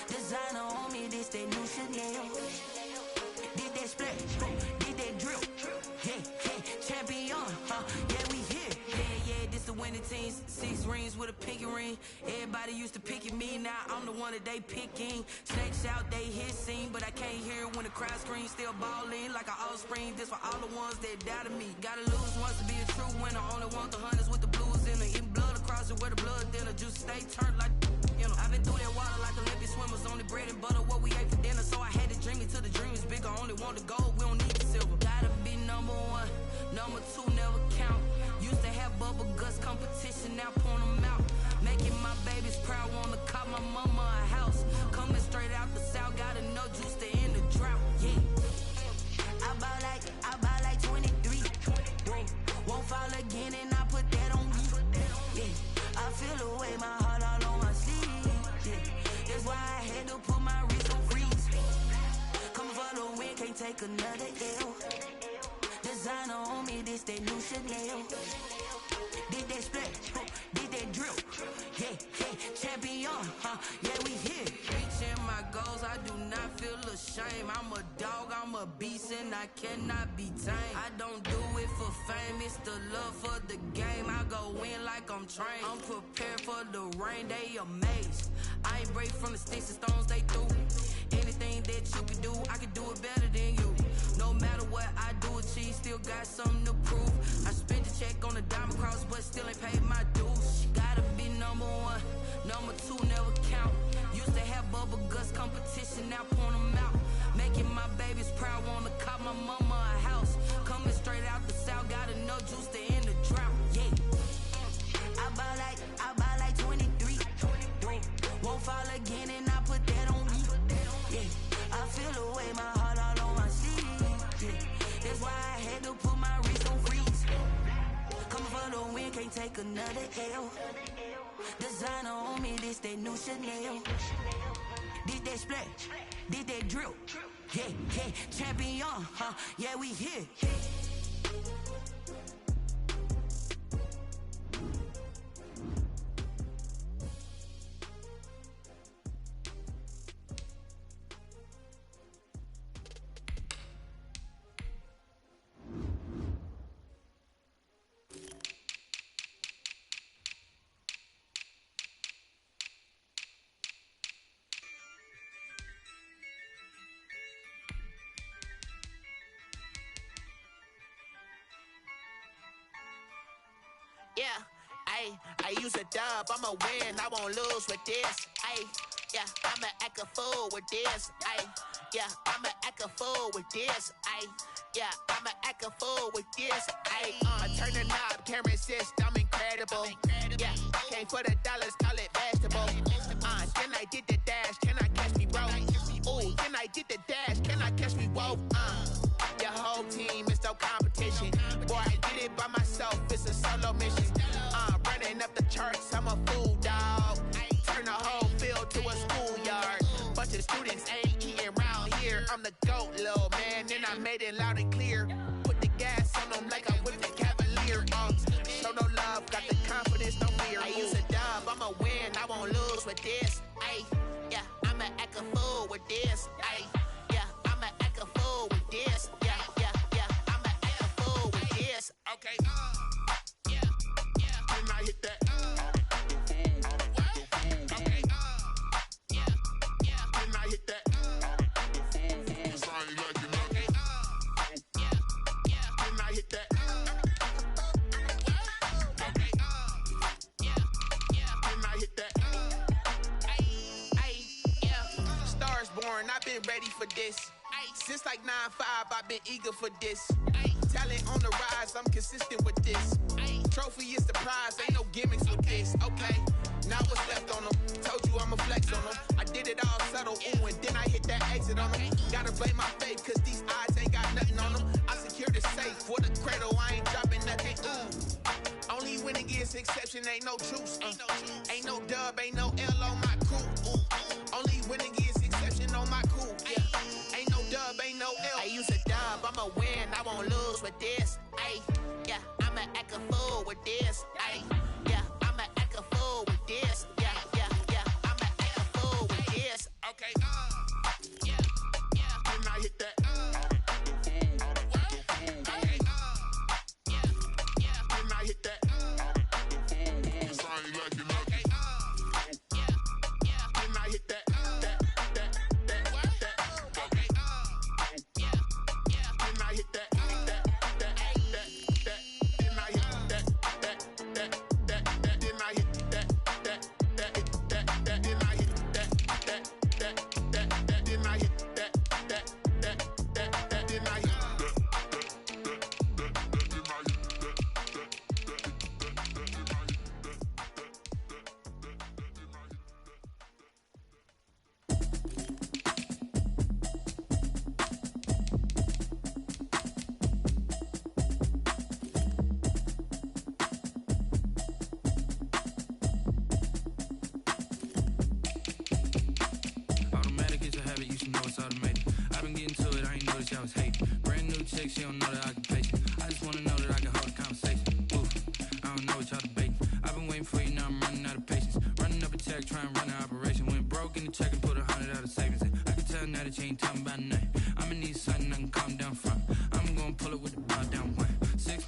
S7: Designer on me, this that new Chanel. Did that split, did that drill. Yeah, champion, yeah, we here. Yeah, this the winning team. 6 rings with a pinky ring. Everybody used to pick at me, now I'm the one that they picking. Snakes out, they hit scene, but I can't hear it when the crowd screams. Still balling like an offspring. This for all the ones that doubted me. Gotta lose once to be a true winner. Only want the hunters with the blues in it. Eating blood across it where the blood dinner. Juice stay turned like, you know. I've been through that water like Olympic swimmers. Only bread and butter what we ate for dinner. So I had to dream it till the dream is bigger. Only want the gold, we don't need the silver. Gotta be number 1, number 2 never count. Used to have bubble guts competition, now point them out. Making my babies proud, wanna cop my money. mama a house. Coming straight out the south, got enough juice to end the drought. Yeah. I buy like 23. Won't fall again and I put that on me. Yeah. I feel the way, my heart all on my sleeve. Yeah. That's why I had to put my wrist on freeze. Coming for the win, can't take another L. Designer on me, this that new Chanel. Did that split, did that drill. Yeah, champion, yeah, we here. Reaching my goals, I do not feel ashamed. I'm a dog, I'm a beast, and I cannot be tamed. I don't do it for fame, it's the love for the game. I go in like I'm trained. I'm prepared for the rain, they amazed. I ain't break from the sticks and stones they threw. Anything that you can do, I can do it better than you. No matter what I do, achieve, still got something to prove. I spent the check on the diamond cross, but still ain't paid my dues. Gotta be number one, number two never count. Used to have bubble guts competition, now point them out. Making my babies proud, wanna cop my mama a house. Coming straight out the south, got enough juice to end the drought. Yeah, I buy like 23. Won't fall again and I put that on me. Yeah, I feel the way, my heart all on my sleeve. Yeah, that's why I had to put my wrist on freeze. Coming for the win, can't take another L. Designer on me, this that new Chanel. Did that split, did that drill. Yeah, champion, yeah, we here.
S8: Yeah, I use a dub, I'ma win, I won't lose with this. Yeah, I'ma act a fool with this. Yeah, I'ma act a fool with this. Yeah, I'ma act a fool with this. I turn the knob, can't resist, I'm incredible. Yeah, came for the dollars, call it vegetable. Then I did the dash, can I catch me, bro? Ooh, then I did the dash, can I catch me, whoa? Your whole team is no competition. Boy, I did it by myself, it's a solo mission. Running up the charts, I'm a fool, dog. Turn the whole field to a schoolyard. Bunch of students ain't eating round here. I'm the GOAT, little man, and I made it loud and clear. Put the gas on them like I'm with the Cavalier. Show no love, got the confidence, no fear. I use a dub, I'ma win, I won't lose with this. Yeah, I'ma act a fool with this. Yeah, I'ma act a fool with this. Yeah, I'ma act a fool with this. Okay. Yeah. Then I hit that. Okay. Yeah. Then I hit that. Okay. Yeah. Then I hit that. Okay. Yeah. Then I hit that. Yeah. Stars born, I've been ready for this. Since like 9-5, I've been eager for this. Talent on the rise, I'm consistent with this. Trophy is the prize, ain't no gimmicks with this. Okay, now what's left on them? Told you I'ma flex on them. I did it all subtle, ooh, and then I hit that exit on them. Gotta blame my faith, cause these odds ain't got nothing on them. I secured the safe for the cradle, I ain't dropping nothing, ooh. Only winning is exception, ain't no truce. Ain't no dub, ain't no L on my crew. Ooh. Only winning is exception on my crew. Yeah. Ain't no dub, ain't no L. I use a dub, I'ma win, I won't lose with this. Yeah, I'ma act a fool with this. Yeah, I'ma act a fool with this. Yeah, I'ma act a fool with this. Okay. Yeah. Then I hit that. Okay. Yeah. Then I hit that. Okay. Yeah. Then I hit that. Okay. Yeah. Then I hit that. Then I hit that.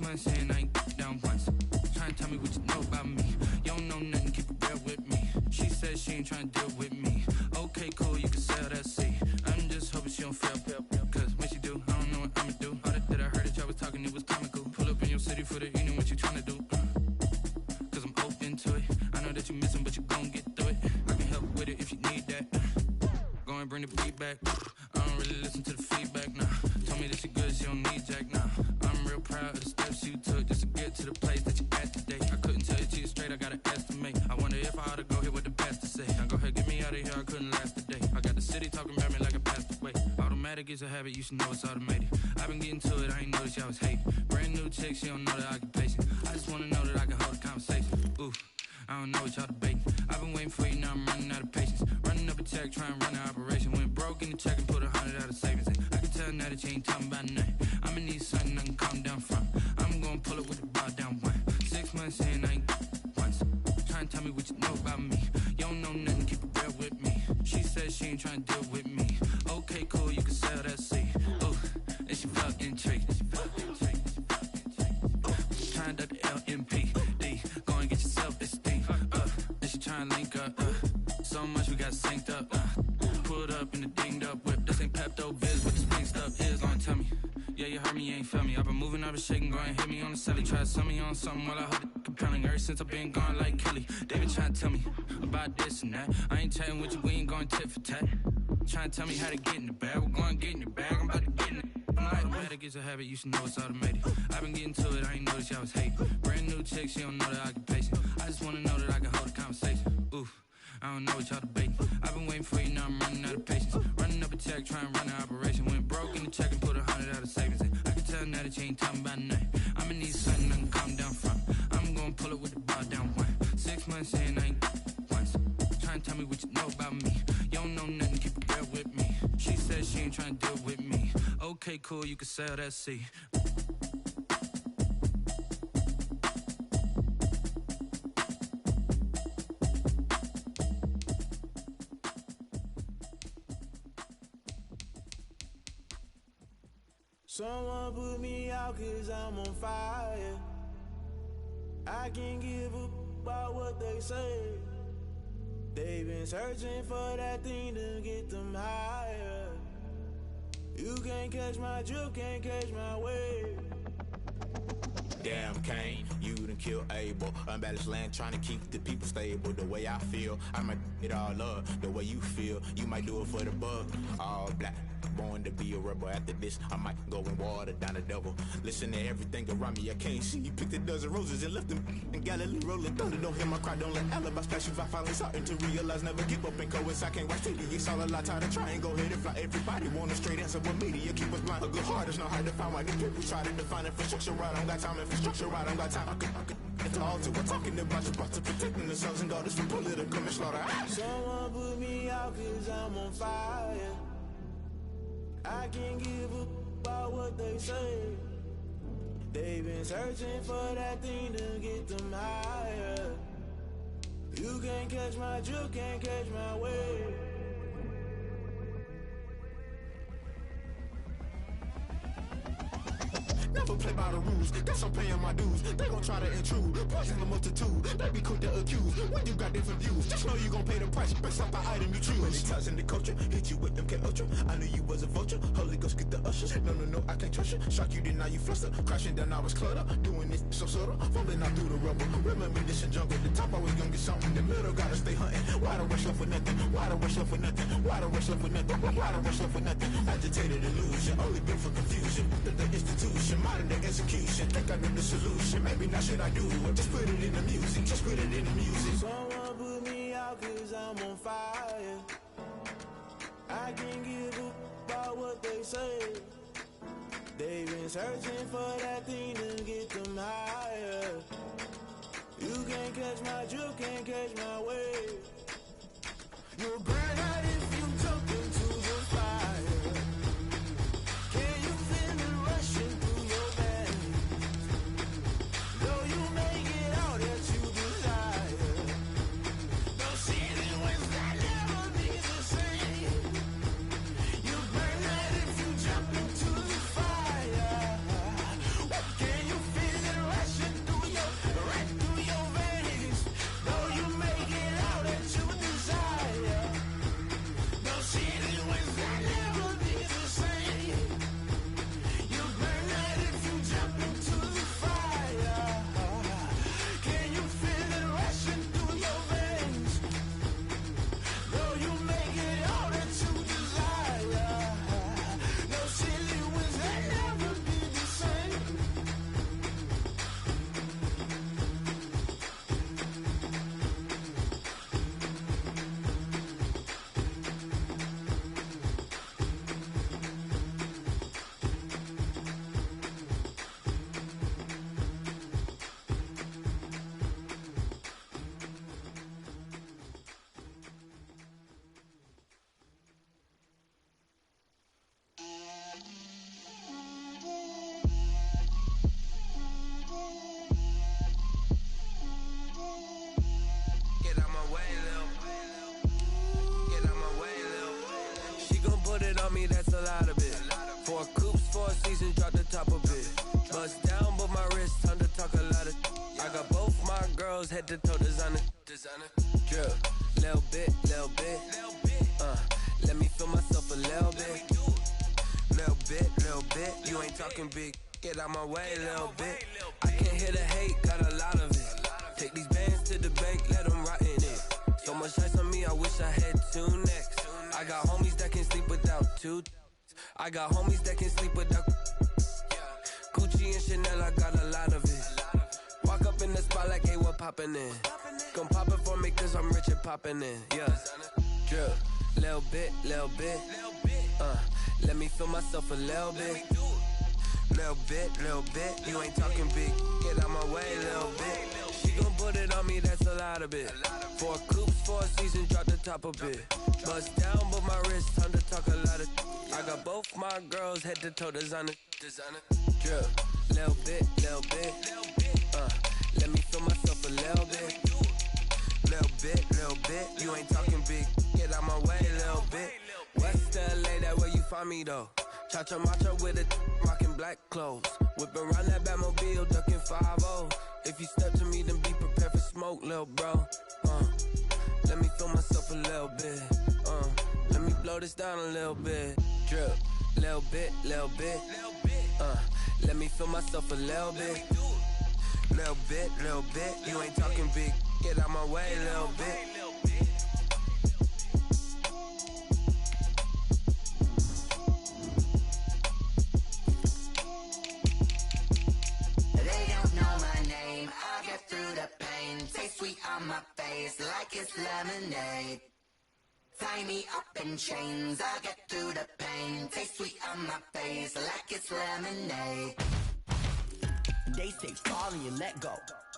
S9: months in, I ain't down once. Trying to tell me what you know about me. You don't know nothing, keep it real with me. She said she ain't trying to deal with me. Okay, cool, you can sell that seat. I'm just hoping she don't fail. Cause when she do, I don't know what I'ma do. All that I heard that y'all was talking, it was comical. Pull up in your city for the evening, what you trying to do? Cause I'm open to it. I know that you missing, but you gon' get through it. I can help with it if you need that. Go and bring the beat back. I don't really listen to the feedback, nah. Told me that she good, she don't need Jack, nah. I'm real proud of the steps you took just to get to the place that you at today. I couldn't tell you to you straight, I gotta estimate. I wonder if I ought to go here with the best to say. Now go ahead, get me out of here, I couldn't last a day. I got the city talking about me like I passed away. Automatic is a habit, you should know it's automated. I've been getting to it, I ain't noticed y'all was hating. Brand new chick, she don't know the occupation. I just wanna know that I can hold a conversation. Oof. I don't know what y'all debating. I've been waiting for you, now I'm running out of patience. Running up a check, trying to run an operation. Went broke in the check and put 100 out of savings in. I can tell now that you ain't talking about nothing. I'ma need something I can calm down from. I'm gonna pull it with the bar down one. 6 months in, I ain't once. Trying to tell me what you know about me. You don't know nothing, keep it real with me. She said she ain't trying to deal with me. Okay, cool, you can sell that seat. Ooh, and she felt intrigued. Trying to duck the LMPD. Go and get yourself this thing. And she trying to link up. So much we got synced up. Pulled up in the dinged up whip. This ain't Pepto-Biz, what this pink stuff is. Gonna tell me. Yeah, you heard me, you ain't feel me. I've been moving, I've been shaking, go and hit me on the celly. Try to sell me on something while I hold it compelling. Ever since I've been gone like Kelly. They been trying to tell me about this and that. I ain't chatting with you, we ain't going tit for tat. Trying to tell me how to get in the bag. We're going to get in the bag, I'm about to get in it. Automatic is a habit, you should know it's automated. I've been getting to it, I ain't noticed y'all was hating. Brand new chick, she don't know the occupation. I just wanna know that I can hold a conversation. Oof, I don't know what y'all debating. I've been waiting for you, now I'm running out of patience. Running up a check, trying to run an operation. Went broke in the check and put 100 out of savings in. I can tell now that you ain't talking about nothing. I'ma need something I can calm down from. I'm gonna pull it with the bar down one. 6 months in, I ain't once. Trying to tell me what you know about me. You don't know nothing, keep it real with me. She said she ain't trying to deal with me. Okay, cool, you can sell that seat.
S10: Someone put me out 'cause I'm on fire. I can't give up about what they say. They've been searching for that thing to get them higher. You can't catch my drift, can't catch my wave.
S11: Damn Kane, you done kill Abel. Unbalanced land trying to keep the people stable. The way I feel, I might it all up. The way you feel, you might do it for the buck. All black, born to be a rebel. After this, I might go and water down the devil. Listen to everything around me, I can't see. You picked a dozen roses and left them in Galilee rolling thunder. Don't hear my cry, don't let alibis pass you. I finally starting to realize, never give up and coincide. Can't watch TV, it's all a lot. Tired of trying, go ahead and fly. Everybody want a straight answer, but media keep us blind. A good heart is not hard to find. Why these people try to define infrastructure right? I don't got time, infrastructure right, I don't got time. I could get to all to we're talking about you, about to protecting the sons and daughters from political manslaughter.
S10: Someone put me out 'cause I'm on fire. I can't give up about what they say. They've been searching for that thing to get them higher. You can't catch my drift, can't catch my wave.
S11: Never play by the rules, guess I'm paying my dues. They gon' try to intrude, poison the multitude. They be quick to accuse, when you got different views. Just know you gon' pay the price, based off the item you choose. Many times in the culture, hit you with them K-Ultra. I knew you was a vulture, Holy Ghost get the ushers. No, I can't trust you. Shock you, then now you fluster. Crashing down, I was cluttered. Doing this so subtle, falling out through the rubble. Remember this in jungle, the top always gonna get something. In the middle, gotta stay hunting. Why the rush left for nothing? Why the rush left for nothing? Why the rush left for nothing? Why the rush left for nothing? Agitated illusion, only built for confusion. The institution, modern day execution. Think I know the solution, maybe not should I do it. Just put it in the music, just put it in the music.
S10: Someone put me out 'cause I'm on fire. I can't give up about what they say. They've been searching for that thing to get them higher. You can't catch my drift, can't catch my wave. You'll burn out if you jump into the fire. Can you feel it rushing through your veins? Though you make it out that you desire. No season wins that never be the same. You burn out if you jump into the fire. What can Bust down, but my wrist, time to talk a lot of. I got both my girls head to toe designer. Drip, little bit. Let me feel myself a little bit. Little bit. You ain't talking big. Get out my way, little bit. I can't hear the hate, got a lot of it. Take these bands to the bank, let them rot in it. So much ice on me, I wish I had two necks. I got homies that can sleep without two. I got homies that can sleep without. Gucci and Chanel, I got a lot of it. Walk up in the spot like, hey, what poppin' in? Gon' pop it for me cause I'm rich and poppin' in. Yeah, drip, little bit. Let me feel myself a little bit. Little bit. You ain't talking big. Get out my way, little bit. She gon' put it on me, that's a lot of it. 4 coops, 4 seasons, drop the top a bit. Bust down, but my wrist, time to talk a lot of. I got both my girls head to toe designer. Drip, little bit. Let me feel myself a little bit. Little bit. You ain't talking big. Get out my way, little bit. West LA, that where you find me though. Cha-cha matcha with a rockin' black clothes. Whip around that Batmobile, ducking 5-0. If you step to me, then be prepared for smoke, lil' bro. Let me feel myself a little bit. Let me blow this down a little bit. Drip, little bit. Let me feel myself a little bit. Little bit. You ain't talking big. Get out my way, little bit.
S7: Taste sweet on my face like it's lemonade. Tie me up in chains, I get through the pain. Taste sweet on my face like it's lemonade. They say fall and you let go,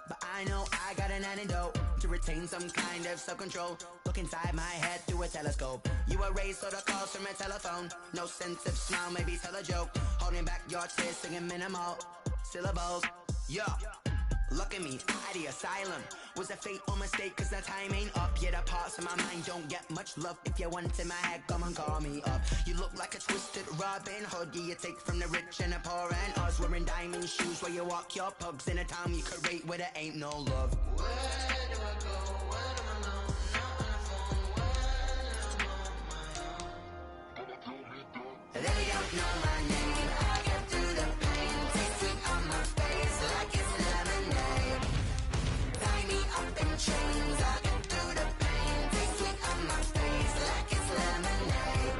S7: but I know I got an antidote to retain some kind of self-control. Look inside my head through a telescope. You were raised so the calls from a telephone. No sense of smile, maybe tell a joke. Holding back your tears, singing minimal syllables. Yeah. Look at me, at the asylum. Was a fate or mistake, cause the time ain't up. Yet the parts of my mind don't get much love. If you want in my head, come and call me up. You look like a twisted Robin Hood. Yeah, you take from the rich and the poor and us. Wearing diamond shoes where you walk your pugs. In a town you could rate where there ain't no love. Where do I go? Where do I know? Not on the phone, when I'm on my own. They don't know my name. I get through the pain. Taste sweet on my face like it's lemonade. Tie me up in chains. I get through the pain. Taste sweet on my face like it's lemonade.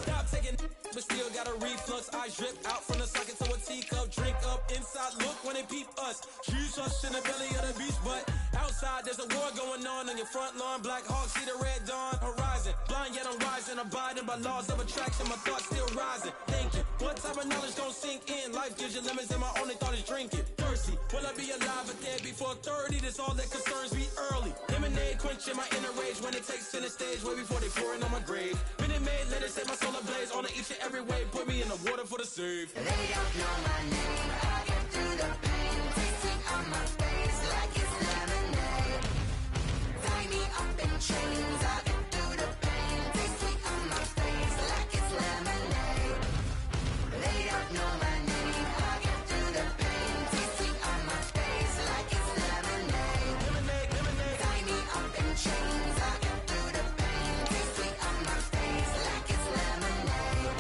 S10: Stop taking, but still got a reflux. I drip out from the socket to a teacup. Drink up inside, look when they peep us. Shoes us in the belly of the beast, but outside there's a war going on your front lawn. Black Hawk, see the red dawn horizon. Blind yet I'm rising, abiding by laws of attraction. My thoughts still rising, thinking, what type of knowledge gon' sink in? Life gives you lemons and my only thought is drinking. Thirsty, will I be alive or dead before 30? That's all that concerns me early. Lemonade quenching my inner rage when it takes center stage, way before they pouring on my grave. Minute Maid, let it set my soul ablaze on each and every way. Put me in the water for the save.
S7: They don't know my name. I get through the pain. Taste sweet on my face like it's lemonade. Tie me up in chains. I get through the pain. Taste sweet on my face like it's lemonade. They don't know my name. I get through the pain. Taste sweet on my face like it's lemonade. Tie me up in chains. I get through the pain. Taste sweet on my face like it's lemonade.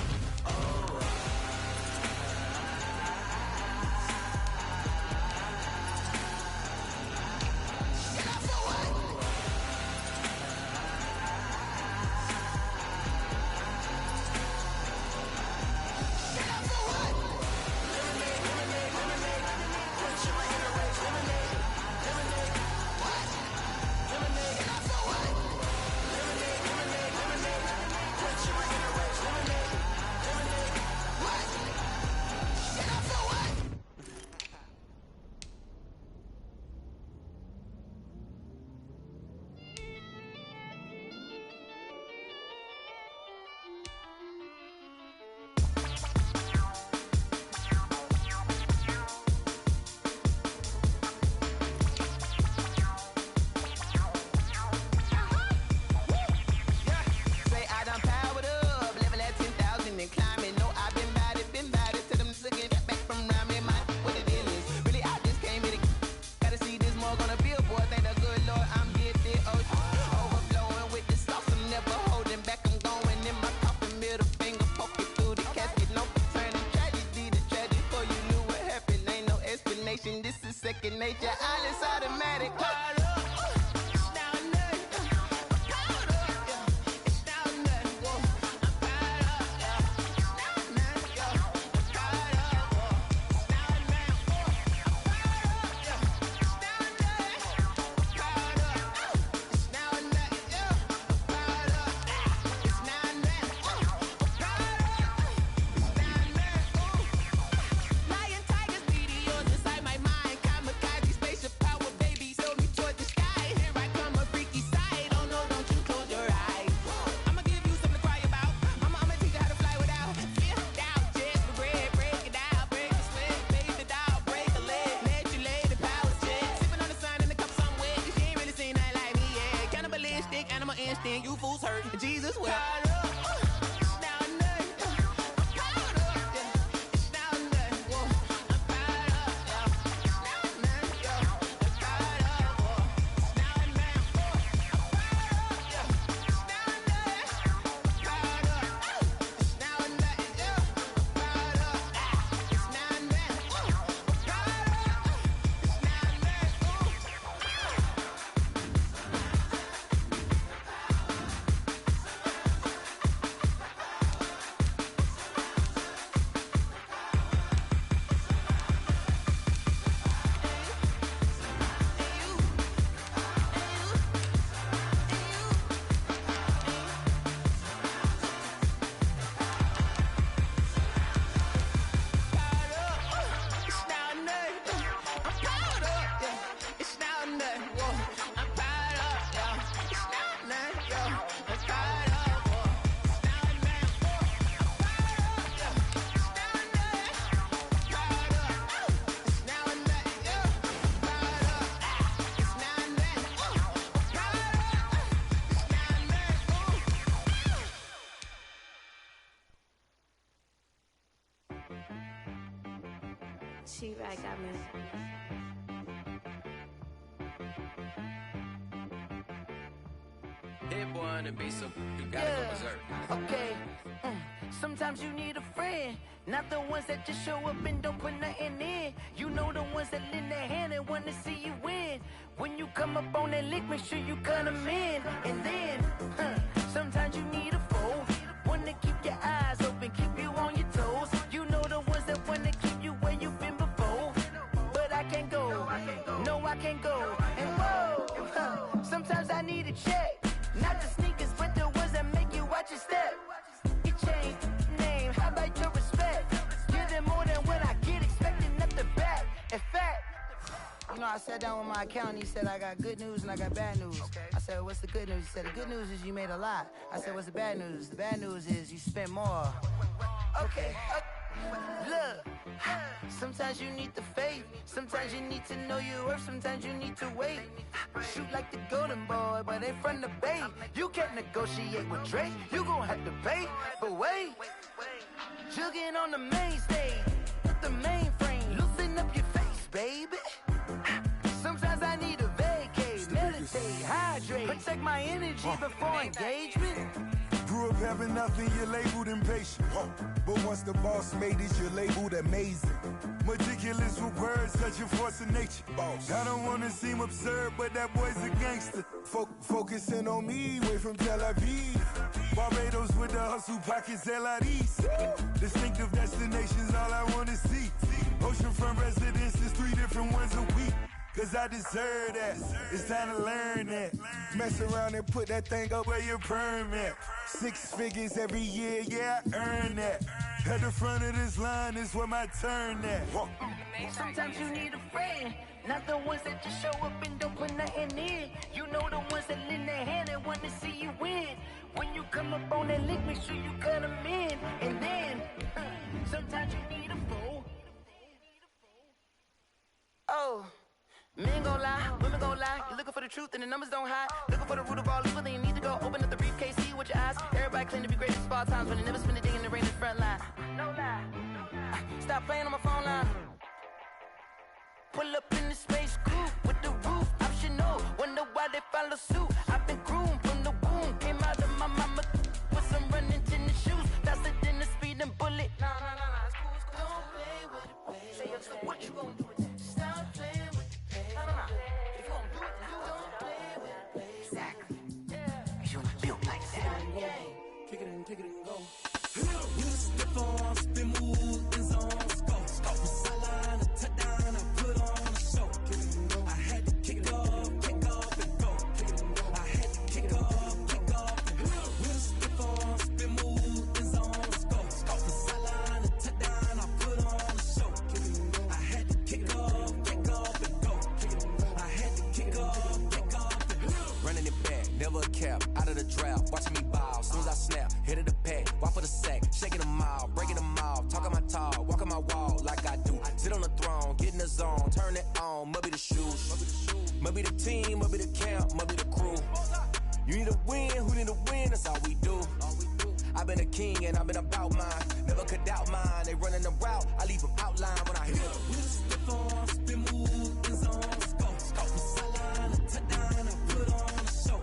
S12: second nature. All is automatic. You fools hurt. Jesus will.
S13: She right got me.
S9: Hit one and be so you gotta go berserk.
S7: Okay. Sometimes you need a friend, not the ones that just show up and don't put nothing in. You know the ones that lend their hand and wanna see you win. When you come up on that lick, make sure you cut them in. And then, sometimes you need a foe, one to keep your eyes open, keep you on your toes. You know the ones that wanna keep you where you've been before. But I can't go, no I can't go. And whoa, sometimes I need a check. Not the sneakers, but the ones that make you watch your step. It changed name, how about your respect? Give them more than what I get, expecting nothing back. In fact, you know, I sat down with my accountant, he said, I got good news and I got bad news. I said, what's the good news? He said, the good news is you made a lot. I said, what's the bad news? The bad news is you spent more. Okay. Look, sometimes you need the faith, sometimes you need to know your worth, sometimes you need to wait. Shoot like the golden boy, but ain't from the bay. You can't negotiate with Drake, you gon' have to pay. But wait, jugging on the main stage, with the mainframe, loosen up your face, baby. Sometimes I need a vacate, meditate, hydrate, protect my energy before engagement.
S14: Grew up having nothing, you're labeled impatient. But once the boss made it, you're labeled amazing. Meticulous with words, such a force of nature. I don't wanna seem absurd, but that boy's a gangster. Focusing on me, way from Tel Aviv. Barbados with the hustle pockets, LIDs. Distinctive destinations, all I wanna see. Oceanfront residences, 3 different ones a week. Cause I deserve that, it's time to learn that. Mess around and put that thing up where your permit. 6 figures every year, yeah, I earn that. At the front of this line is where my turn at.
S7: Sometimes you need a friend, not the ones that just show up and don't put nothing in. You know the ones that lend their hand and want to see you win. When you come up on that lick, make sure you cut them in. And then, sometimes you need a foe. Oh. Men gon' lie, women gon' lie. You're looking for the truth and the numbers don't hide. Looking for the root of all evil, then you need to go open up the briefcase, see with your eyes. Everybody claim to be great in small times, but they never spend a day in the rain in the front line. No lie. Stop playing on my phone line. Pull up in the space coupe with the roof optional. Wonder why they follow suit. I've been groomed from the womb. Came out of my mama with some running tennis shoes. Faster than the speeding bullet. Nah, it's cool. Don't play with it, baby. Say, what you gon' do with that? Stop playing with
S10: kick it and go. You stiff on, spin move, in zone, let's go. From sideline to touchdown, I put on a show. I had to kick off and go. I had to kick off and go. You stiff on, spin move, in zone, let's go. From sideline to touchdown, I put on a show. I had to kick off and go. I had to kick off and go.
S15: Running it back, never a cap, out of the draft, watching me ball. Soon as I snap, hit of the pack, walk for the sack, shaking them all, breaking them all, talking my talk, walking my wall like I do. Sit on the throne, get in the zone, turn it on, must be the shoes, must be the team, must be the camp, must be the crew. You need a win, who need a win, that's all we do. I've been a king and I've been about mine, never could doubt mine. They running the route, I leave them outline when I hit them.
S10: We step on, spin move, in zone, let's go. From sideline to touchdown, I put on a show.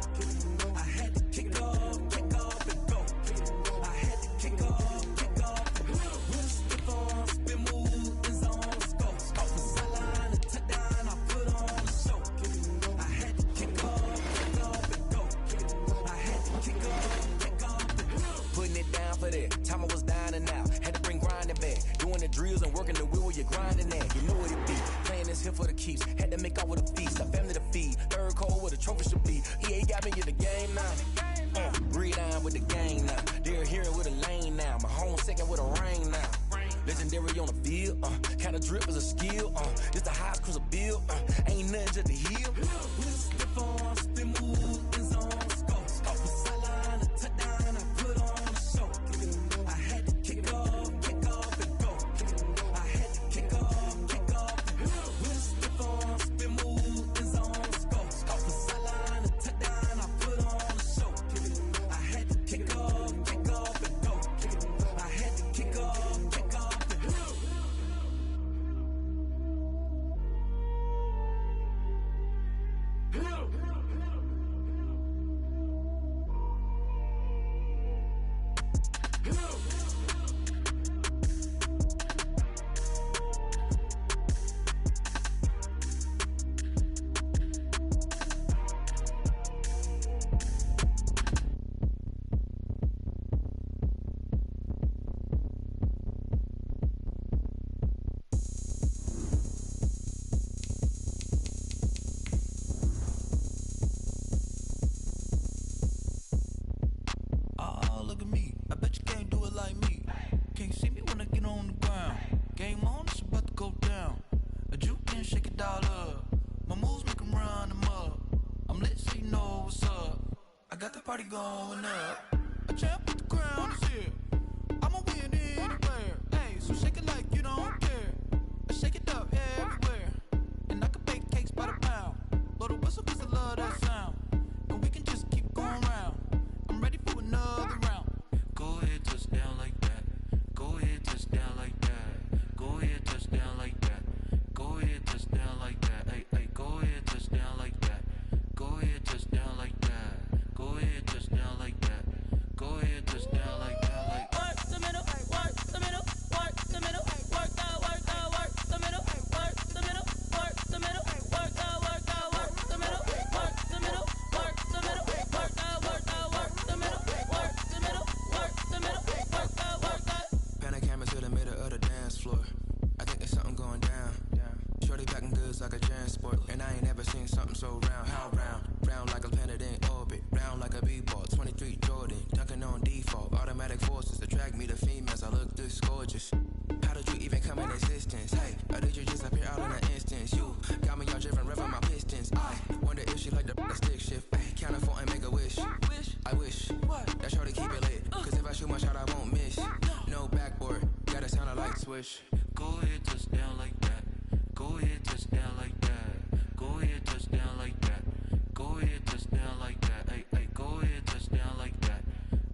S10: I had to kick off and go. I had to kick off and go. We step on, spin move, in zone, let's go. From sideline to touchdown, I put on a show. I had to kick off and go. I had to kick off and go.
S15: Putting it down for that, time I was down and out. Had to bring grinding back, doing the drills and working the wheel where you're grinding at. You know what it be, playing this here for the keeps. Had to make out with a feast, a family to feed. Third cold where the trophy should be. EA got me in the game now. Breed on with the game now. They're here with a lane now. My home second with a rain now. Legendary on the field, kind of drip is a skill. This the highest cruiser bill, ain't nothing just to heal.
S10: We step on, spin move, in zone, let's go. From sideline to touchdown, I put on a show. I had to kick off and go. I had to kick off and go. We step on, spin move, in zone, let's go. From sideline to touchdown, I put on a show. I had to kick off and go. I had to kick off and go.
S9: Look at me, I bet you can't do it like me. Can't see me when I get on the ground. Game on, it's about to go down. A juke and shake it all up. My moves make 'em run them up. I'm lit so you know what's up. I got the party going up. A champ with the crown is here. I'ma win anywhere. Hey, so shake it like you don't care. I shake it up everywhere. And I can bake cakes by the pound. Blow the whistle 'cause I love that sound. And we can just keep going round. I'm ready for another round. Go ahead, touch down like that. Go ahead, touch down like that. Go ahead, touch down like that. Go ahead, touch down like that. Hey, hey, go ahead, touch down like that. Go ahead, touch down like that. Go ahead, touch down like that. Go ahead, touch down like that. Like
S16: work the middle, work the middle, work the middle, work the middle, work the middle, work the middle, work the middle, work the middle, work the middle, work the middle, work the middle, work the middle, work the.
S17: Pan a camera to the middle of the dance floor. I think there's something going down. Shorty packing goods like a transport, and I ain't never seen something so round. How round? Round like a planet in orbit, round like a b-ball. 23 Jordan, dunking on default. Automatic forces attract me to females. I look this gorgeous. How did you even come in existence? Hey, or did you just appear out in an instance? You got me all driven, revving my pistons. I wonder if she like the stick shift. Ay, count it 4 and make a wish. I wish that shorty keep it lit. 'Cause if I shoot my shot, I won't miss. No backboard, gotta sound a light switch.
S9: go ahead, touch down like that. Go ahead, touch down like that. Go ahead, touch down like that. Go ahead, touch down like that. Hey, hey, go ahead, touch down like that.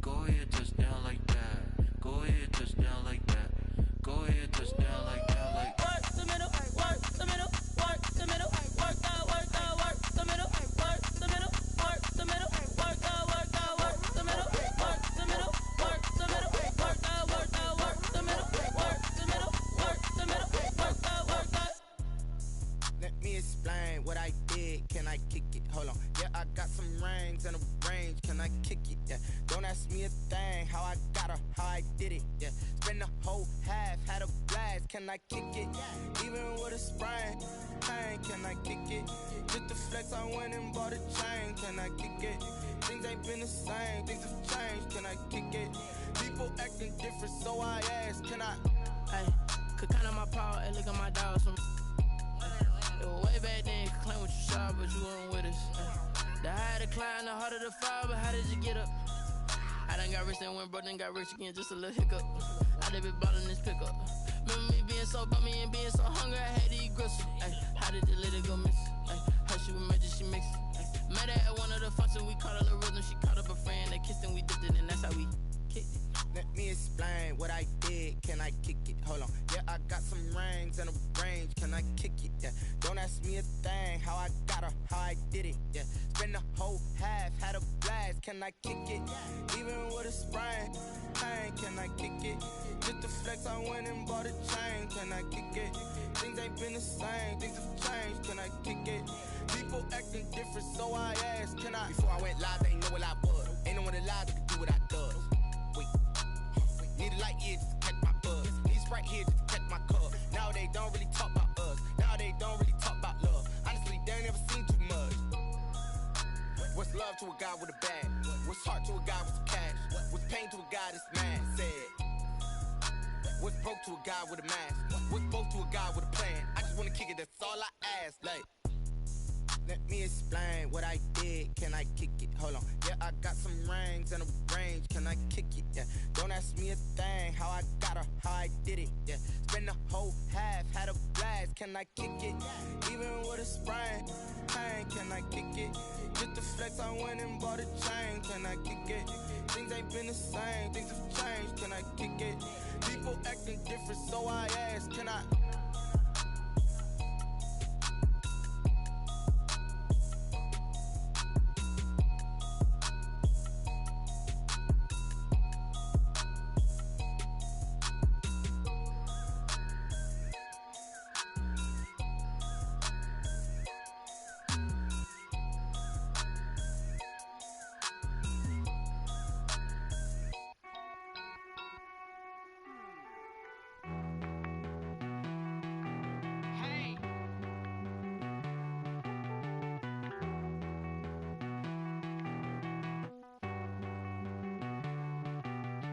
S9: Go ahead, touch down like that. Go ahead, touch down like that. Go ahead, touch down like that. Like
S16: work the middle, work the middle, work the middle, work the middle, work the middle, work the middle, work the middle, work the middle, work the middle, work the middle, work the middle, work the middle, work the middle, work the.
S12: Let me explain what I did. Can I kick it? Hold on. Yeah, I got some rings and a range. Can I kick it? Yeah. Don't ask me a thing. How I got her, how I did it. Yeah. Spend the whole half, had a blast. Can I kick it? Even with a sprain, pain. Can I kick it? Just the flex, I went and bought a chain. Can I kick it? Things ain't been the same. Things have changed. Can I kick it? People acting different, so I ask. Can I?
S16: Hey, could count on my power and look at my dogs. It was way back then, you could claim what you saw, but you weren't with us. The higher the climb, the harder the fall, but how did you get up? I done got rich and went broke, then got rich again, just a little hiccup. I done been ballin' this pickup. Remember me being so bummy and being so hungry, I had to eat gristle. Ay, how did the lady go miss? Ay, how she was magic, she mixed. Met her at one of the functions, we caught a little rhythm, she caught up a friend, they kissed and we dipped it, and that's how we kicked it.
S12: Let me explain what I did. Can I kick it? Hold on. Yeah, I got some rings and a range. Can I kick it? Yeah. Don't ask me a thing. How I got her, how I did it. Yeah. Spend the whole half, had a blast. Can I kick it? Even with a sprain, pain. Can I kick it? Just the flex, I went and bought a chain. Can I kick it? Things ain't been the same. Things have changed. Can I kick it? People acting different, so I ask. Can I? Before I went live, they know what I was. Ain't no one alive that can do what I does. Need a light year just to catch my buzz. Need Sprite here just to catch my cup. Now they don't really talk about us. Now they don't really talk about love. Honestly, they ain't never seen too much. What's love to a guy with a bag? What's heart to a guy with some cash? What's pain to a guy that's mad? Said. What's broke to a guy with a mask? What's both to a guy with a plan? I just wanna kick it, that's all I ask. Like, let me explain what I did. Can I kick it? Hold on. Yeah, I got some rings and a range. Can I kick it? Yeah. Don't ask me a thing. How I got her, how I did it. Yeah. Spend the whole half, had a blast. Can I kick it? Even with a sprain, pain. Can I kick it? Just the flex, I went and bought a chain. Can I kick it? Things ain't been the same. Things have changed. Can I kick it? People acting different, so I ask. Can I?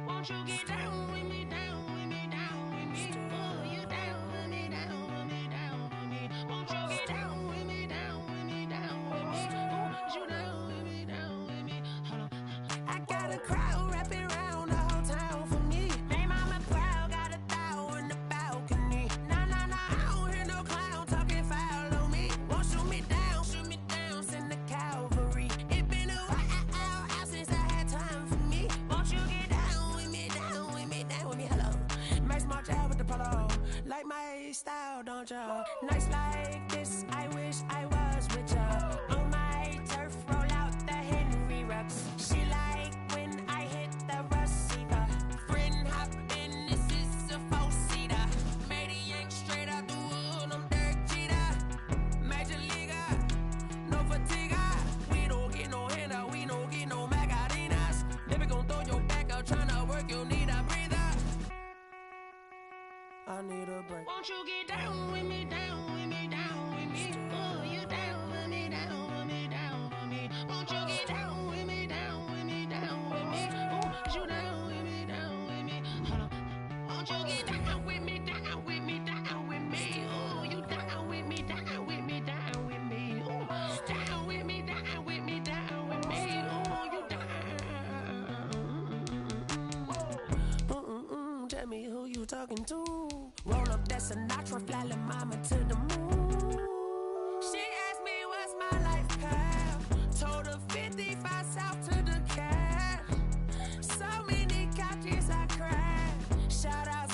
S16: Won't you get down with me, down with me, down with me? Oh, you down with me, down with me, down with me. Won't you get down with me, down with me, down with me? Oh, you down with me, down with me? Hold on. I got a crowd wrapping around the whole town for me. Hey, mama proud, got a thou in the balcony. Nah, I don't hear no clown talking foul on me. Won't shoot me down, send the cavalry. It been a while since I had time for me. Won't you get down with me, down with me, down with me? Hello. Max March out with the polo. Like my style, don't ya? Nights like this, I wish I was with ya. On my turf, roll out the Henry Rux. She like when I hit the receiver. Friend hop in, this is a four-seater. Made a yank straight out the wood, I'm Derek Jeter. Major leaguer, no fatigue. We don't get no handout, we don't get no Macarinas. Never gon' throw your back out, tryna work, you need a breather. I need a break. Won't you get down with me, down with me, down with me? Oh, you down with me, down with me, down with me? Won't you get down with me, down with me, down with me? Oh, you down with me, down with me? Hold on. Won't you get down with me, down with me, down with me? Oh, you down with me, down with me, down with me? Oh, down with me, down with me, down with me? Oh, you down. Tell me who you talking to. Roll up that Sinatra, fly la mama to the moon. She asked me what's my life path. Told her 55 south to the cat. So many couches I cried. Shout out